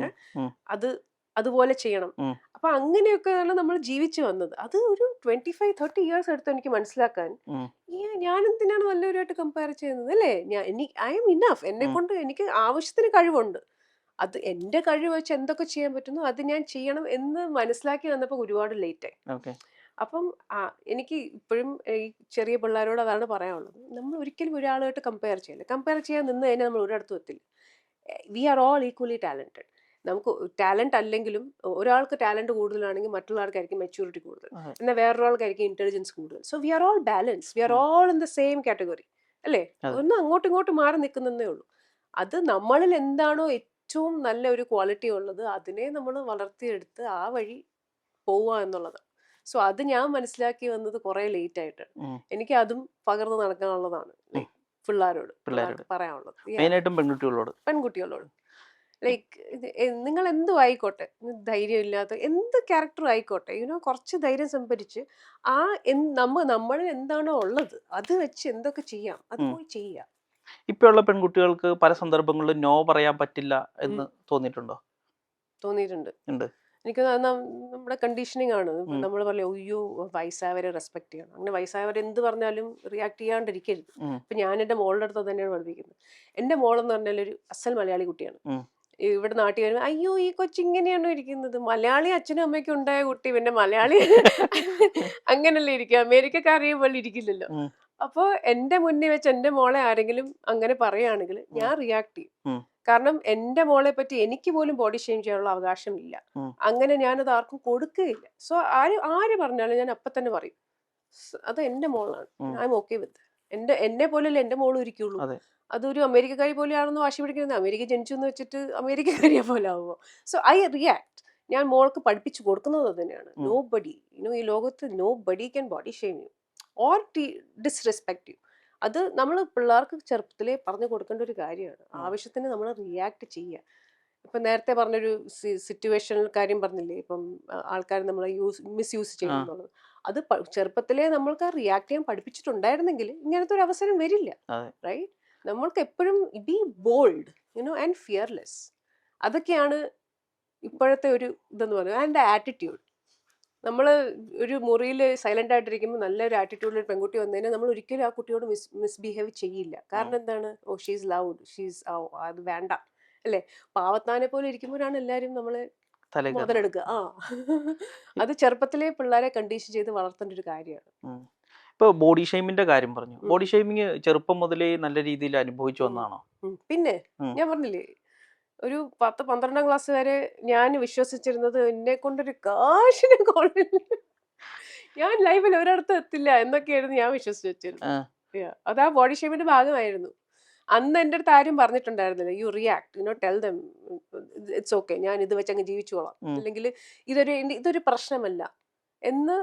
Speaker 2: അതുപോലെ ചെയ്യണം. അപ്പൊ അങ്ങനെയൊക്കെയാണ് നമ്മൾ ജീവിച്ചു വന്നത്. അത് ഒരു 25-30 ഇയേഴ്സ് എടുത്ത് എനിക്ക് മനസ്സിലാക്കാൻ. ഞാൻ എന്തിനാണ് വല്ലവരുമായിട്ട് കമ്പയർ ചെയ്യുന്നത് അല്ലേ? I M enough. എന്നെ കൊണ്ട് എനിക്ക് ആവശ്യത്തിന് കഴിവുണ്ട്. അത് എൻ്റെ കഴിവ് വെച്ച് എന്തൊക്കെ ചെയ്യാൻ പറ്റുന്നു അത് ഞാൻ ചെയ്യണം എന്ന് മനസ്സിലാക്കി വന്നപ്പോൾ ഒരുപാട് ലേറ്റായി.
Speaker 1: ഓക്കെ.
Speaker 2: അപ്പം എനിക്ക് ഇപ്പോഴും ഈ ചെറിയ പിള്ളേരോട് അതാണ് പറയാനുള്ളത്. നമ്മൾ ഒരിക്കലും ഒരാളായിട്ട് കമ്പയർ ചെയ്യില്ല. കമ്പയർ ചെയ്യാൻ നിന്ന് കഴിഞ്ഞാൽ നമ്മൾ ഒരിടത്തും എത്തില്ല. We are all equally talented. നമുക്ക് ടാലന്റ് അല്ലെങ്കിലും ഒരാൾക്ക് ടാലന്റ് കൂടുതലാണെങ്കിൽ മറ്റുള്ള ആൾക്കായിരിക്കും മെച്യൂരിറ്റി കൂടുതൽ, എന്നാൽ വേറൊരാൾക്കായിരിക്കും ഇന്റലിജൻസ് കൂടുതൽ. So we are all balance, we are all in the same category അല്ലേ? ഒന്ന് അങ്ങോട്ടും ഇങ്ങോട്ടും മാറി നിൽക്കുന്നതേ ഉള്ളൂ. അത് നമ്മളിൽ എന്താണോ ഏറ്റവും നല്ല ഒരു ക്വാളിറ്റി ഉള്ളത് അതിനെ നമ്മൾ വളർത്തിയെടുത്ത് ആ വഴി പോവുക എന്നുള്ളതാണ്. സോ അത് ഞാൻ മനസ്സിലാക്കി വന്നത് കുറെ ലേറ്റ് ആയിട്ട്. എനിക്ക് അതും പകർന്നു നടക്കാനുള്ളതാണ് പിള്ളേരോട് പറയാനുള്ളത്, പെൺകുട്ടികളോട്. ലൈക്ക് നിങ്ങൾ എന്തും ആയിക്കോട്ടെ, ധൈര്യം ഇല്ലാത്ത എന്ത് ക്യാരക്ടറും ആയിക്കോട്ടെ, കുറച്ച് ധൈര്യം സംഭരിച്ച് നമ്മളിൽ എന്താണോ ഉള്ളത് അത് വെച്ച് എന്തൊക്കെ ചെയ്യാം അത് പോയി ചെയ്യാം.
Speaker 1: ഇപ്പോഴുള്ള പെൺകുട്ടികൾക്ക് പല സന്ദർഭങ്ങളിലും നോ പറയാൻ പറ്റില്ല എന്ന് തോന്നിയിട്ടുണ്ട്.
Speaker 2: എനിക്ക് നമ്മുടെ കണ്ടീഷനിങ് ആണ്. നമ്മൾ പറയും അയ്യോ വയസ്സായവരെ റെസ്പെക്ട് ചെയ്യണം, അങ്ങനെ വയസ്സായവരെ എന്ത് പറഞ്ഞാലും റിയാക്ട് ചെയ്യാണ്ടിരിക്കരുത്. ഇപ്പൊ ഞാൻ എൻ്റെ മോളുടെ അടുത്ത് തന്നെയാണ് പഠിപ്പിക്കുന്നത്. എൻ്റെ മോളെന്ന് പറഞ്ഞാൽ ഒരു അസൽ മലയാളി കുട്ടിയാണ്. ഇവിടെ നാട്ടിൽ വരുമ്പോൾ അയ്യോ ഈ കൊച്ചിങ്ങനെയാണോ ഇരിക്കുന്നത്, മലയാളി അച്ഛനും അമ്മയ്ക്കും ഉണ്ടായ കുട്ടി പിന്നെ മലയാളി അങ്ങനല്ലേ ഇരിക്കുക, അമേരിക്കക്കാരെയും പോലെ ഇരിക്കില്ലല്ലോ. അപ്പോൾ എൻ്റെ മുന്നിൽ വെച്ച് എൻ്റെ മോളെ ആരെങ്കിലും അങ്ങനെ പറയുകയാണെങ്കിൽ ഞാൻ റിയാക്ട് ചെയ്യും. കാരണം എൻ്റെ മോളെ പറ്റി എനിക്ക് പോലും ബോഡി ഷെയിം ചെയ്യാനുള്ള അവകാശം ഇല്ല. അങ്ങനെ ഞാനത് ആർക്കും കൊടുക്കുകയില്ല. സോ ആര് പറഞ്ഞാലും ഞാൻ അപ്പം തന്നെ പറയും അത് എൻ്റെ മോളാണ്, ഐ എം ഓക്കെ വിത്ത്. എന്നെ പോലെയല്ലേ എൻ്റെ മോളും ഇരിക്കുള്ളൂ. അതൊരു അമേരിക്കക്കാരി പോലെയാണെന്ന് വാശി പിടിക്കുന്നത്, അമേരിക്ക ജനിച്ചു എന്ന് വെച്ചിട്ട് അമേരിക്കക്കാരിയെ പോലെ ആവുമോ? So I react. ഞാൻ മോൾക്ക് പഠിപ്പിച്ചു കൊടുക്കുന്നത് അത് തന്നെയാണ്. നോ ബഡി ഈ ലോകത്ത് nobody can body shame you or disrespect you. അത് നമ്മൾ പിള്ളേർക്ക് ചെറുപ്പത്തിലേ പറഞ്ഞു കൊടുക്കേണ്ട ഒരു കാര്യമാണ്. ആവശ്യത്തിന് നമ്മൾ റിയാക്ട് ചെയ്യുക. ഇപ്പം നേരത്തെ പറഞ്ഞൊരു സിറ്റുവേഷണൽ കാര്യം പറഞ്ഞില്ലേ, ഇപ്പം ആൾക്കാർ നമ്മളെ മിസ്യൂസ് ചെയ്യുന്നുള്ളത്, അത് ചെറുപ്പത്തിലേ നമ്മൾക്ക് റിയാക്ട് ചെയ്യാൻ പഠിപ്പിച്ചിട്ടുണ്ടായിരുന്നെങ്കിൽ ഇങ്ങനത്തെ ഒരു അവസരം വരില്ല. റൈറ്റ്? നമ്മൾക്ക് എപ്പോഴും ബി ബോൾഡ് ആൻഡ് ഫിയർലെസ്. അതൊക്കെയാണ് ഇപ്പോഴത്തെ ഒരു ഇതെന്ന് പറയുന്നത്. And attitude. നമ്മൾ ഒരു മുറിയിൽ സൈലന്റ് ആയിട്ടിരിക്കുമ്പോൾ നല്ലൊരു ആറ്റിറ്റ്യൂഡിൽ ഒരു പെൺകുട്ടി വന്നതിന് നമ്മൾ ഒരിക്കലും ആ കുട്ടിയോട് മിസ്ബിഹേവ് ചെയ്യില്ല. കാരണം എന്താണ്? ഓ ഷീസ് ലൗഡ്, ഷീസ് അത് വേണ്ട അല്ലേ? പാവത്താനെ പോലെ ഇരിക്കുമ്പോഴാണ് എല്ലാവരും നമ്മളെ മുതലെടുക്കുക. അത് ചെറുപ്പത്തിലെ പിള്ളേരെ കണ്ടീഷൻ ചെയ്ത് വളർത്തേണ്ട ഒരു കാര്യമാണ്.
Speaker 1: ഇപ്പൊ ബോഡി ഷെയ്മിന്റെ കാര്യം പറഞ്ഞു. ബോഡി ഷെയ്മിങ് ചെറുപ്പം മുതലേ നല്ല രീതിയിൽ അനുഭവിച്ചു വന്നാണോ?
Speaker 2: പിന്നെ ഞാൻ പറഞ്ഞില്ലേ, ഒരു 10-12 ക്ലാസ് വരെ ഞാൻ വിശ്വസിച്ചിരുന്നത് എന്നെ കൊണ്ടൊരു കാശിനെ കൊള്ളില്ല, ഞാൻ ലൈഫിൽ ഒരിടത്തും എത്തില്ല എന്നൊക്കെയായിരുന്നു ഞാൻ വിശ്വസിച്ച് വെച്ചിരുന്നത്. അത് ആ ബോഡി ഷേമിന്റെ ഭാഗമായിരുന്നു. അന്ന് എൻ്റെ അടുത്ത് ആരും പറഞ്ഞിട്ടുണ്ടായിരുന്നില്ല you react, tell them it's okay, ഞാൻ ഇത് വെച്ച് അങ്ങ് ജീവിച്ചോളാം, അല്ലെങ്കിൽ ഇതൊരു പ്രശ്നമല്ല എന്ന്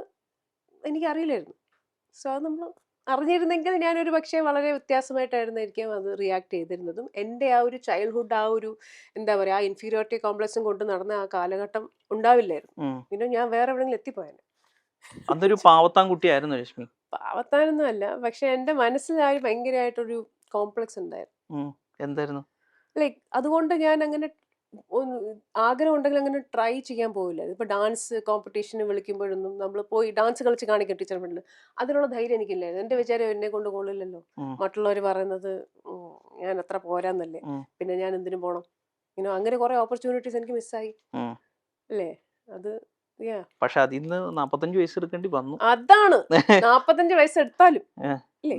Speaker 2: എനിക്കറിയില്ലായിരുന്നു. സോ അത് നമ്മൾ അറിഞ്ഞിരുന്നെങ്കിൽ ഞാനൊരു പക്ഷേ വളരെ വ്യത്യാസമായിട്ടായിരുന്നായിരിക്കും അത് റിയാക്ട് ചെയ്തിരുന്നതും. എൻ്റെ ആ ഒരു ചൈൽഡ്ഹുഡ് ആ ഒരു എന്താ പറയുക ആ ഇൻഫീരിയോറിറ്റി കോംപ്ലക്സും കൊണ്ട് നടന്ന ആ കാലഘട്ടം ഉണ്ടാവില്ലായിരുന്നു. പിന്നെ ഞാൻ വേറെ എവിടെയെങ്കിലും എത്തിപ്പോയാൽ.
Speaker 1: അതൊരു പാവത്താൻ കുട്ടിയായിരുന്നു രശ്മി.
Speaker 2: പാവത്താനൊന്നും അല്ല, പക്ഷെ എൻ്റെ മനസ്സിൽ ആ ഭയങ്കരമായിട്ടൊരു കോംപ്ലക്സ് ഉണ്ടായിരുന്നു.
Speaker 1: എന്തായിരുന്നു?
Speaker 2: ലൈക്ക് അതുകൊണ്ട് ഞാൻ അങ്ങനെ ആഗ്രഹം ഉണ്ടെങ്കിൽ അങ്ങനെ ട്രൈ ചെയ്യാൻ പോവില്ല. ഇപ്പൊ ഡാൻസ് കോമ്പറ്റീഷന് വിളിക്കുമ്പോഴൊന്നും നമ്മൾ പോയി ഡാൻസ് കളിച്ച് കാണിക്കും ടീച്ചർ ഫ്രണ്ടിൽ, അതിനുള്ള ധൈര്യം എനിക്കില്ലായിരുന്നു. എന്റെ വിചാരം എന്നെ കൊണ്ട് കൊള്ളില്ലല്ലോ, മറ്റുള്ളവർ പറയുന്നത് ഞാൻ അത്ര പോരാന്നല്ലേ, പിന്നെ ഞാൻ എന്തിനു പോണം, അങ്ങനെ കുറെ ഓപ്പർച്യൂണിറ്റീസ് എനിക്ക് മിസ്സായി അല്ലേ. അത്
Speaker 1: പക്ഷെ അതിന്ന് 45 വയസ്സ് എടുക്കേണ്ടി വന്നു.
Speaker 2: അതാണ് 45 വയസ്സ് എടുത്താലും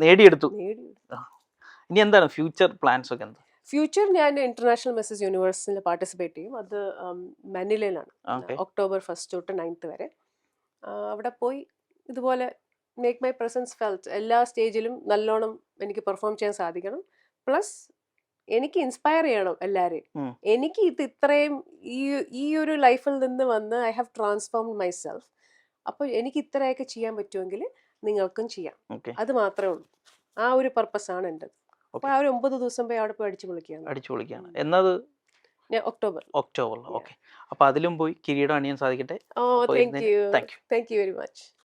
Speaker 1: നേടിയെടുത്തു. ഇനി എന്താണ് ഫ്യൂച്ചർ പ്ലാൻസ് ഒക്കെ? എന്താ
Speaker 2: ഫ്യൂച്ചർ? ഞാൻ ഇന്റർനാഷണൽ മിസ്സസ് യൂണിവേഴ്സിൽ പാർട്ടിസിപ്പേറ്റ് ചെയ്യും. അത് മനിലയിലാണ്, ഒക്ടോബർ 1 തൊട്ട് 9 വരെ. അവിടെ പോയി ഇതുപോലെ മേക്ക് മൈ പ്രസൻസ് ഫെൽറ്റ്. എല്ലാ സ്റ്റേജിലും നല്ലോണം എനിക്ക് പെർഫോം ചെയ്യാൻ സാധിക്കണം. പ്ലസ് എനിക്ക് ഇൻസ്പയർ ചെയ്യണം എല്ലാവരെയും. എനിക്ക് ഇത് ഇത്രയും ഈ ഒരു ലൈഫിൽ നിന്ന് വന്ന് I have transformed my self. അപ്പോൾ എനിക്ക് ഇത്രയൊക്കെ ചെയ്യാൻ പറ്റുമെങ്കിൽ നിങ്ങൾക്കും ചെയ്യാം. അത് മാത്രമേ ഉള്ളൂ. ആ ഒരു പർപ്പസാണ് എൻ്റെ. അപ്പോൾ ആ ഒരു 9 ദിവസം പോയി അവിടെ പോയി അടിച്ചു പൊളിക്കുകയാണ്.
Speaker 1: എന്നത്
Speaker 2: ഒക്ടോബർ.
Speaker 1: ഓക്കെ. അപ്പൊ അതിലും പോയി കിരീടം അണിയാൻ സാധിക്കട്ടെ.
Speaker 2: Thank you very much.